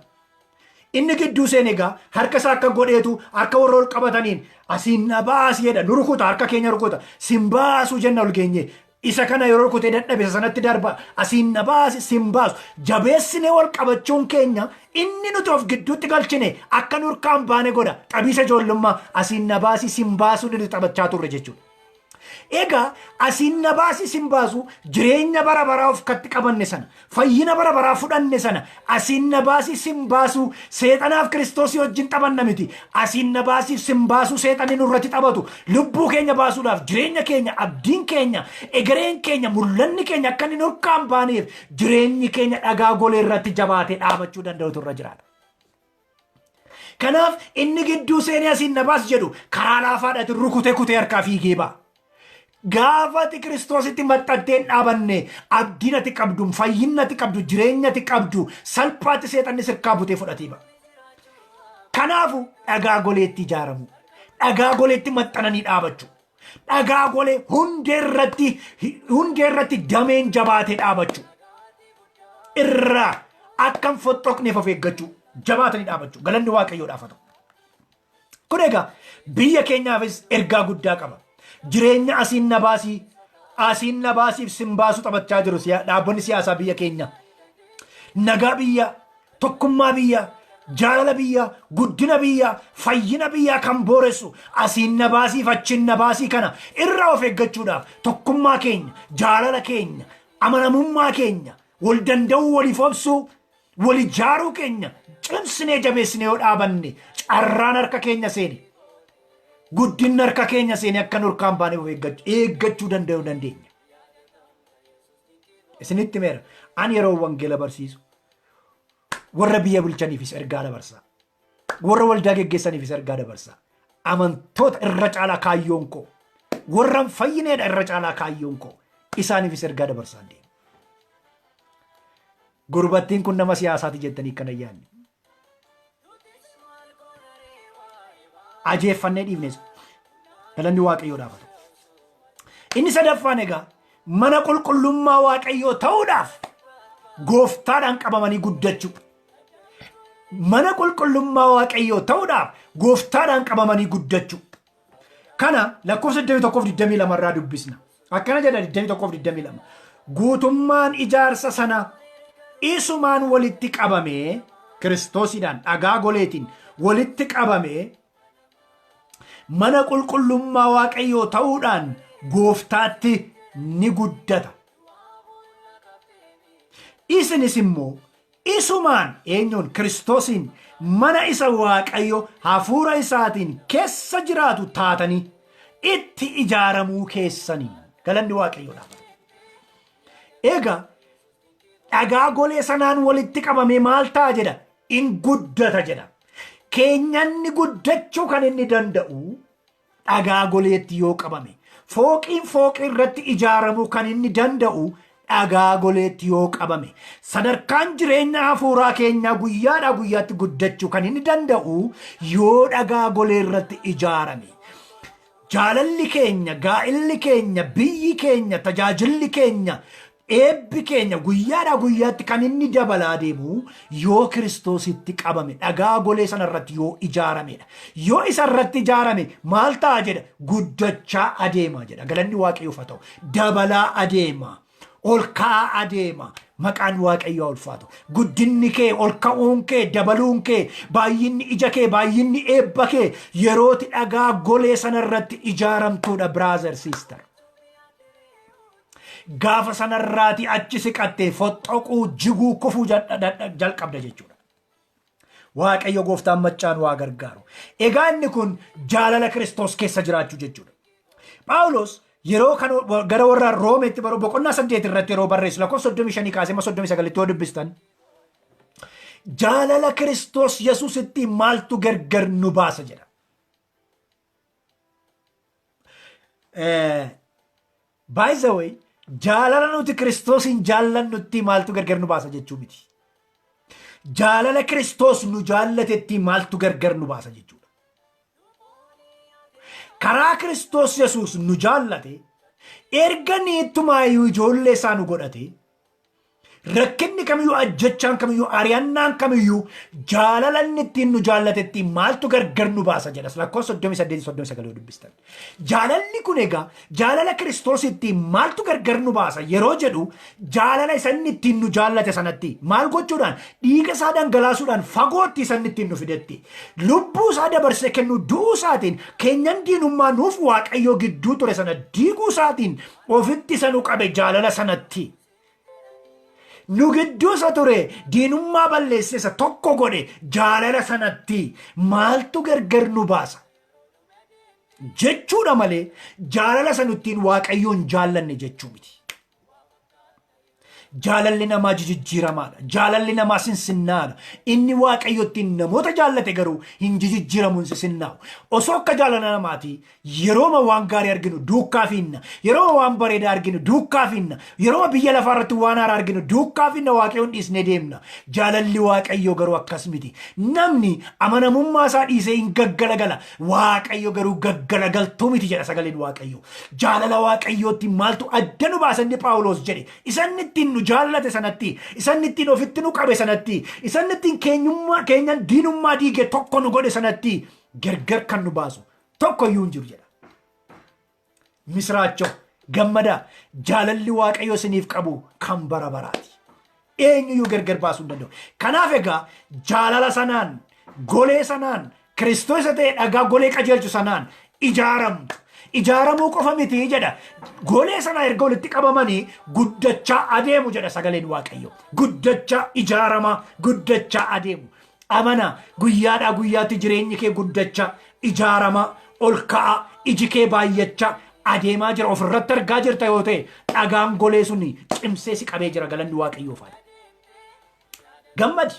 Inni gidduu seenee egaa harka isaa akka godheetu harka warra ol qabataniin asiin na baasi jedha nu rukuta harka keenya rukuta sin baasuu jenna ol geenye. Isa kana yeroo rukutee dadhabe sanatti darba asiin na baasi sin baasu jabeessinee wal qabachuun keenya inni nuti of gidduutti galchine akka nu harkaan baane godha. Xabisa ijoollummaa asiin na baasi sin baasuu nuti taphachaa turre jechuudha. Egaa asiin na baasi sin baasu jireenya bara baraa of katti qabanne sana fayyina bara baraa fudhanne sana asiin na baasi sin baasu seexanaaf Kiristoosii wajjin taphanna miti. Asiin na baasi sin baasu seexanni nurratti taphatu lubbuu keenya baasuudhaaf jireenya keenya abdiin keenya egereen keenya mul'anni keenya akka inni harkaan baaneef jireenyi keenya dhagaa golee irratti jabaatee dhaabachuu danda'utu irra jiraata. Kanaaf inni gidduu seenee asiin na baasi jedhu karaa laafaadhaatiin rukutee kutee harkaa fiigee ba'a. Gaafati Kiristoositti maxxanteen dhaabanne abdiin ati qabdu fayyinni ati qabdu jireenya ati qabdu salphaatti seexanni sirkaa butee fudhatee ba'a. Kanaafu dhagaa goleetti ijaaramu. Dhagaa goleetti maxxananii dhaabachuu. Dhagaa golee hundee irratti dameen jabaatee dhaabachuu. Irraa akkam fottoqneef of eeggachuu jabaatanii dhaabachuu. Galanni Waaqayyoodhaaf haa ta'u. Kun egaa biyya keenyaafis ergaa guddaa qaba. Jireenya asiin na baasiif sin baasu taphachaa jiru dhaabbanni siyaasaa biyya keenya. Nagaa biyya, tokkummaa biyya, jaalala biyya, guddina biyya, fayyina biyyaa kan booressu asiin na baasiif achiin na baasii kana irraa of eeggachuudhaaf tokkummaa keenya, jaalala keenya, amanamummaa keenya, wal danda'uu waliif obsuu, wal ijaaruu keenya cimsinee jabeessinee yoo dhaabanne carraan harka keenya seeni. Guddinni harka keenya seenee akka nu harkaan baanee of eeggachuu danda'uu dandeenya. Isinitti meera ani yeroo wangeela barsiisu warra biyya bulchaniifis ergaa dabarsaa. Warra waldaa geggeessaniifis ergaa dabarsaa. Amantoota irra caalaa kaayyoon koo warra fayyineedha irra caalaa kaayyoon koo isaaniifis ergaa dabarsaa deema. Gurbattiin kun nama siyaasaati jettanii kana yaadni. Ajeeffannee dhiifnes galanni Waaqayyoodhaaf haa ta'u. Inni sadaffaan egaa mana qulqullummaa Waaqayyoo ta'uudhaaf gooftaadhaan qabamanii guddachuu. Mana qulqullummaa Waaqayyoo ta'uudhaaf gooftaadhaan qabamanii guddachuu. Kana lakkoofsa 21:22 irraa dubbisna. Akkana jedha 21:22. Guutummaan ijaarsa sana isumaan walitti qabamee Kiristoosiidhaan dhagaa goleetiin walitti qabamee mana qulqullummaa Waaqayyoo ta'uudhaan gooftaatti ni guddata. Isinis immoo isumaan eenyuun Kiristoosiin mana isa Waaqayyo hafuura isaatiin keessa jiraatu taatanii itti ijaaramuu keessanii. Galanni Waaqayyoodhaaf. Egaa dhagaa golee sanaan walitti qabamee maal ta'a jedha? In guddata jedha. Keenyanni guddachuu kan inni danda'u dhagaa goleetti yoo qabame. Fooqiin fooqii irratti ijaaramuu kan inni danda'u dhagaa goleetti yoo qabame. Sadarkaan jireenya hafuuraa keenyaa guyyaadhaa guyyaatti guddachuu kan inni danda'u yoo dhagaa golee irratti ijaarame. Jaalalli keenya, gaa'illi keenya, biyyi keenya, tajaajilli keenya, eebbi keenya guyyaadhaa guyyaatti kan inni dabalaa deemu yoo Kiristoositti qabame dhagaa golee sana irratti yoo ijaaramedha. Yoo isa irratti ijaarame maal ta'a jedha? Guddachaa adeema jedha. Galanni Waaqayyoof haa ta'u. Dabalaa adeema. Ol ka'aa adeema. Maqaan Waaqayyoo ulfaatu. Guddinni kee, ol ka'uun kee, dabaluun kee, baay'inni ija kee, baay'inni eebba kee yerooti dhagaa golee sana irratti ijaaramtuudha brother sister. gaafa sanarraati achi siqattee foxxoquu jiguu kufuu jalqabda jechuudha. Waaqayyo gooftaan maccaan waa gargaaru. Egaa inni kun jaalala Kiristoos keessa jiraachuu jechuudha. Phaawulos yeroo kan gara warra Roomeetti baruu boqonnaa 8 irratti yeroo barreessu lakkoofsa 35 kaasee 39 yoo dubbistan jaalala Kiristoos Yesuusitti maaltu gargar nu baasa jedha. By the way, jaalala nuti Kiristoosin jaallannutti maaltu gargar nu baasa jechuu miti. Jaalala Kiristoos nu jaallatetti maaltu gargar nu baasa jechuudha. Karaa Kiristoos Yesuus nu jaallate erga niittumaayyuu ijoollee isaa nu godhate rakkinni kamiyyuu ajjechaan kamiyyuu ari'annaan kamiyyuu jaalala inni ittiin nu jaallatetti maaltu gargar nu baasa jedhas lakkoofsa 38-39 dubbistan. Jaalalli kun egaa jaalala Kiristoositti maaltu gargar nu baasa yeroo jedhu jaalala isa inni ittiin nu jaallate sanatti maal gochuudhaan dhiiga isaa dhangalaasuudhaan fagootti isa inni ittiin nu fidetti lubbuu isaa dabarsee kennu du'uu isaatiin keenyan diinummaa nuuf Waaqayyoo gidduu ture sana diiguu isaatiin ofitti isa nu qabe jaalala sanatti. Nu gidduu isa ture diinummaa balleesse isa tokko godhe jaalala sanatti maaltu gargar nu baasa jechuudha malee jaalala sanuttiin Waaqayyoon jaallanne jechuu miti. Jaalalli namaa jijjiiramaadha. Jaalalli namaa sinsinnaadha. Inni Waaqayyotti namoota jaallate garuu hin jijjiiramuun sinsinnaa'u. Osoo akka jaalala namaati yerooma waan gaarii arginu duukaa finna. Yerooma waan bareedaa arginu duukaa finna. Yerooma biyya lafaa irratti waan haaraa arginu duukaa finna Waaqayyoon dhiisnee deemna. Jaalalli Waaqayyoo garuu akkas miti. Namni amanamummaa isaa dhiisee hin gaggalagala. Waaqayyo garuu gaggalagaltuu miti jedha sagaleen Waaqayyoo. Jaalala Waaqayyootti maaltu adda nu baasa inni Phaawulos jedhe. Isan ittiin jaallate sanatti isan ittiin ofitti nu qabe sanatti isan ittiin keenyan diinummaa diige tokko nu godhe sanatti gargar kan nu baasu tokko iyyuu hin jiru jedha. Misraachoo gammadaa jaalalli Waaqayyo isiniif qabu kan bara baraati. Eenyuyyuu gargar baasuu hin danda'u. Kanaaf egaa jaalala sanaan golee sanaan Kiristoos ta'e dhagaa golee qajeelchu sanaan ijaaramtu. Ijaaramuu qofa miti jedha. Golee sana erga walitti qabamanii guddachaa adeemu jedha sagaleen Waaqayyo. Guddachaa ijaaramaa guddachaa adeemu. Amana guyyaadhaa guyyaatti jireenyi kee guddachaa ijaaramaa ol ka'a iji kee baay'achaa adeemaa jira. Ofirratti argaa jirta yoo ta'e dhagaan golee suni cimsee si qabee jira galanni Waaqayyoof. Gammadi.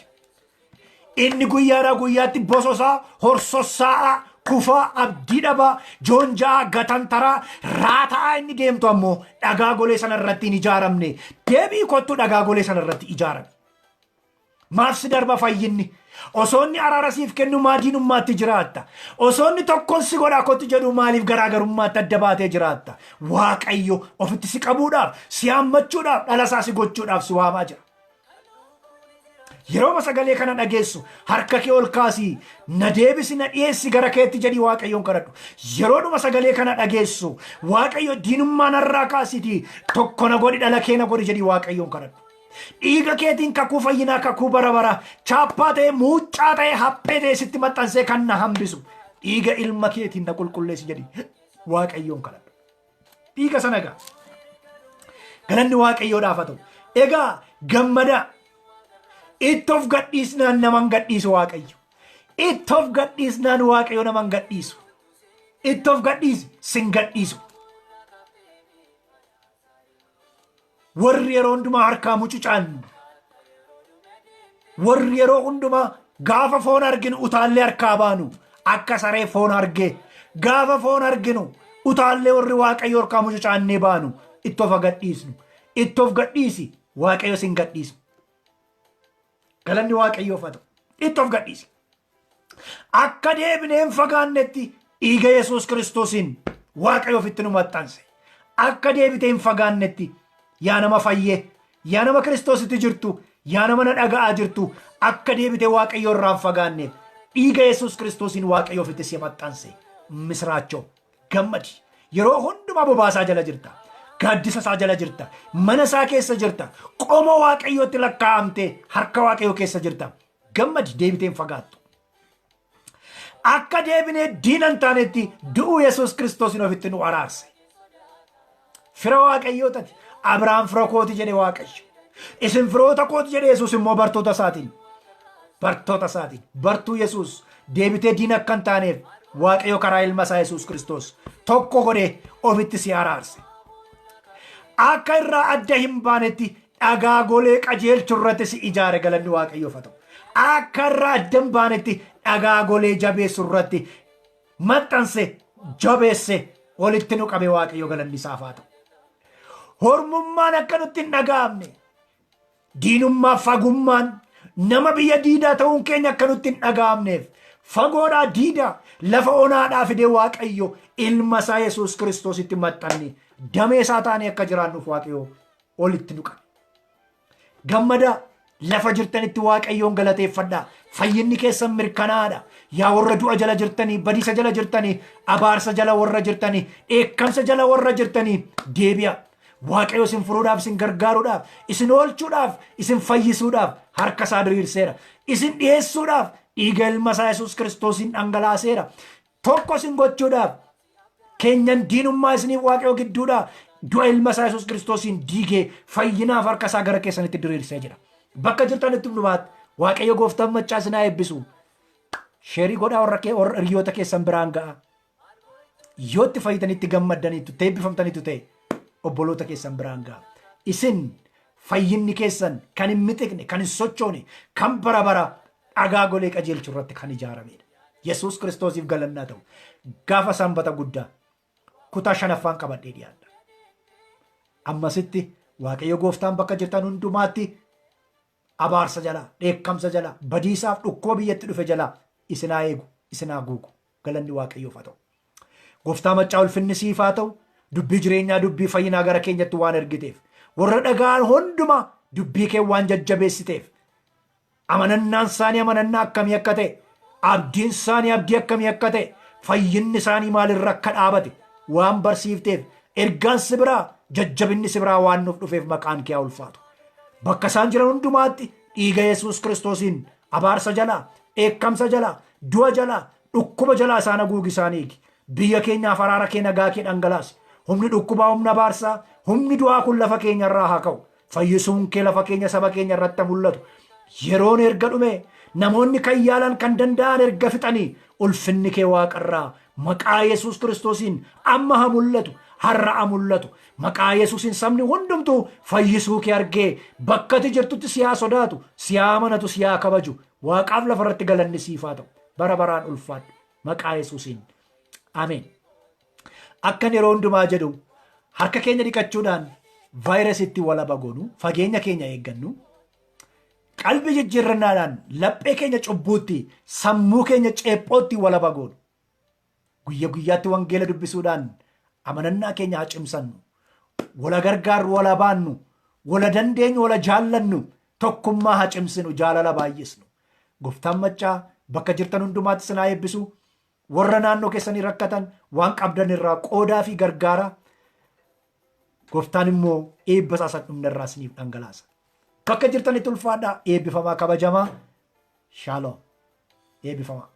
Inni guyyaadhaa guyyaatti bososaa horsossaa kufaa abdii dhabaa joonjaa gatantaraa raataa inni deemtu ammoo dhagaa golee sana irratti hin ijaaramne. Deebii kottu dhagaa golee sana irratti ijaarame. Maaf si darba fayyinni. Osoonni araara siif kennu diinummaatti jiraatta. Osoonni tokkoon si godhaa kottu jedhu maaliif garaagarummaatti adda baatee jiraatta. Waaqayyo ofitti si qabuudhaaf si hammachuudhaaf dhalasaa si gochuudhaaf si waamaa jira. Yeroo sagalee kana dhageessu harka kee ol kaasii na deebisi na dhiyeessi gara keetti jedhii Waaqayyoon kadhadhu. Yeroodhuma sagalee kana dhageessu Waaqayyo diinummaa narraa kaasiti tokko na godhi dhala kee na godhi jedhii Waaqayyoon kadhadhu. Dhiiga keetiin kakuu fayyinaa kakuu bara bara chaappaa ta'e muuccaa ta'e haphee ta'e sitti maxxansee kan na hambisu dhiiga ilma keetiin na qulqulleessi jedhii Waaqayyoon kadhadhu. Dhiiga sana egaa galanni Waaqayyoodhaaf haa ta'u. Egaa gammadaa. Ittoof gadhiisnaan naman gadhiisu Waaqayyo. Ittoof gadhiisnaan Waaqayyo naman gadhiisu. Ittoof gadhiisi sin gadhiisu. Warri yeroo hundumaa harkaa mucucaan. Warri yeroo hundumaa gaafa foon arginu utaallee harkaa baanu akka saree foon argee gaafa foon arginu utaallee warri Waaqayyo harkaa mucucaannee baanu ittoof gadhiisnu. Ittoof gadhiisi Waaqayyo sin gadhiisu. Galanni Waaqayyoof haa ta'u. Ittoof gadhiisi. Akka deebineen fagaannetti dhiiga Yesuus Kiristoosiin Waaqayyo ofitti nu maxxanse. Akka deebiteen fagaannetti yaa nama fayyee yaa nama Kiristoositti jirtu yaa nama na dhaga'aa jirtu akka deebitee Waaqayyo irraan fagaanneef dhiiga Yesuus Kiristoosiin Waaqayyo ofitti si maxxanse. Misraachoo gammadi. Yeroo hundumaa bobaasaa jala jirta. Gaaddisa isaa jala jirta. Mana isaa keessa jirta. Qomoo Waaqayyootti lakkaa'amtee harka Waaqayyoo keessa jirta. Gammadi deebiteen fagaattu. Akka deebinee diinan taanetti du'uu Yesuus Kiristoosiin ofitti nu araarse. Fira Waaqayyootati Abrahaam fira kooti jedhe Waaqayyo. Isin firoota kooti jedhe Yesuus immoo bartoota isaatiin. Bartuu Yesuus deebitee diina akka hin taaneef Waaqayyo karaa ilma isaa Yesuus Kristos tokko godhee ofitti si araarse. Akka irraa adda hin baanetti dhagaa golee qajeelchuu irratti si ijaare galanni Waaqayyoof haa ta'u. Akka irraa adda hin baanetti dhagaa golee jabeessuu irratti maxxanse jabeesse walitti nu qabe Waaqayyo galanni isaaf haa ta'u. Hormummaan akka nutti hin dhaga'amne, diinummaa fagummaan nama biyya diidaa ta'uun keenya akka nutti hin dhaga'amneef fagoodhaa diidaa lafa onaadhaa fidee Waaqayyo ilma isaa Yesuus Kiristoositti maxxanne damee isaa taanee akka jiraannuuf Waaqayyo walitti nu qabe. Gammadaa lafa jirtanitti Waaqayyoon galateeffadhaa. Fayyinni keessan mirkanaadha. Yaa warra du'a jala jirtanii, badiisa jala jirtanii, abaarsa jala warra jirtanii, dheekkamsa jala warra jirtanii deebi'a. Waaqayyo isin furuudhaaf, isin gargaaruudhaaf, isin oolchuudhaaf, isin fayyisuudhaaf harka isaa diriirseera. Isin dhiyeessuudhaaf dhiiga ilma isaa Yesuus Kiristoosiin dhangalaaseera. Tokko isin gochuudhaaf keenyan diinummaa isiniif Waaqayyo gidduudhaa du'a ilma isaa Yesuus Kiristoosiin diigee fayyinaaf harka isaa gara keessanitti diriirsee jira. Bakka jirtanitti hundumaatti Waaqayyo gooftaan maccaa isinaa eebbisu. Sheerii godhaa warra hiriyoota keessan biraan ga'a. Yoo itti fayyitanitti gammaddaniitu ta'e eebbifamtaniitu ta'e obboloota keessan biraan ga'a. Isin fayyinni keessan kan hin mixiqne, kan hin sochoone, kan bara bara dhagaa golee qajeelchuu irratti kan ijaaramedha. Yesuus Kiristoosiif galannaa ta'u. Gaafa sanbata guddaa kutaa 5ffaan qabadhee dhiyaadha. Ammasitti Waaqayyo gooftaan bakka jirtan hundumaatti abaarsa jalaa, dheekkamsa jalaa, badiisaaf dhukkuba biyyatti dhufe jalaa isinaa eegu, isinaa guugu. Galanni Waaqayyoof haa ta'u. Gooftaa maccaa ulfinni siif haa ta'u. Dubbii jireenyaa, dubbii fayyinaa gara keenyatti waan ergiteef, warra dhagaan hundumaa dubbii kee waan jajjabeessiteef, amanannaan isaanii amanannaa akkamii akka ta'e, abdiin isaanii abdii akkamii akka ta'e, fayyinni isaanii maalirra akka dhaabate waan barsiifteef, ergaan si biraa, jajjabinni si biraa waan nuuf dhufeef maqaan kee haa ulfaatu. Bakka isaan jiran hundumaatti dhiiga Yesuus Kiristoosiin abaarsa jalaa, dheekkamsa jalaa, du'a jalaa, dhukkuba jalaa isaan haguugi isaan eegi. Biyya keenyaaf araara kee nagaa kee dhangalaasi. Humni dhukkubaa, humna abaarsaa, humni du'aa kun lafa keenya irraa haa ka'u. Fayyisuun kee lafa keenya, saba keenya irratti mul'atu. Yeroon erga dhume namoonni kan yaalan kan danda'an erga fixanii ulfinni kee waaqarraa maqaa Yesuus Kiristoosiin amma haa mul'atu, har'a haa mul'atu. Maqaa Yesuusiin sabni hundumtuu fayyisuu kee argee bakka ati jirtutti si haa sodaatu, si haa amanatu, si haa kabaju. Waaqaaf lafa irratti galanni siif haa ta'u. Bara baraan ulfaadhu. Maqaa Yesuusiin. Ameen. Akkan yeroo hundumaa jedhu harka keenya dhiqachuudhaan vaayirasiitti walaba goonu, fageenya keenya eeggannu, qalbii jijjiirrannaadhaan laphee keenya cubbuutti, sammuu keenya ceephootti walaba goonu, guyya guyyaatti wangeela dubbisuudhaan amanannaa keenya haa cimsannu, wala gargaarru, wala baannu, wala dandeenyu, wala jaallannu, tokkummaa haa cimsinu, jaalala baay'isnu. Gooftaan maccaa bakka jirtan hundumaatti sinaa eebbisu. Warra naannoo keessanii rakkatan waan qabdan irraa qoodaa fi gargaara. Gooftaan immoo eebba isaa dhumna irraa isiniif dhangalaasa. Bakka jirtanitti ulfaadhaa, eebbifamaa, kabajamaa. Shaaloom. Eebbifamaa.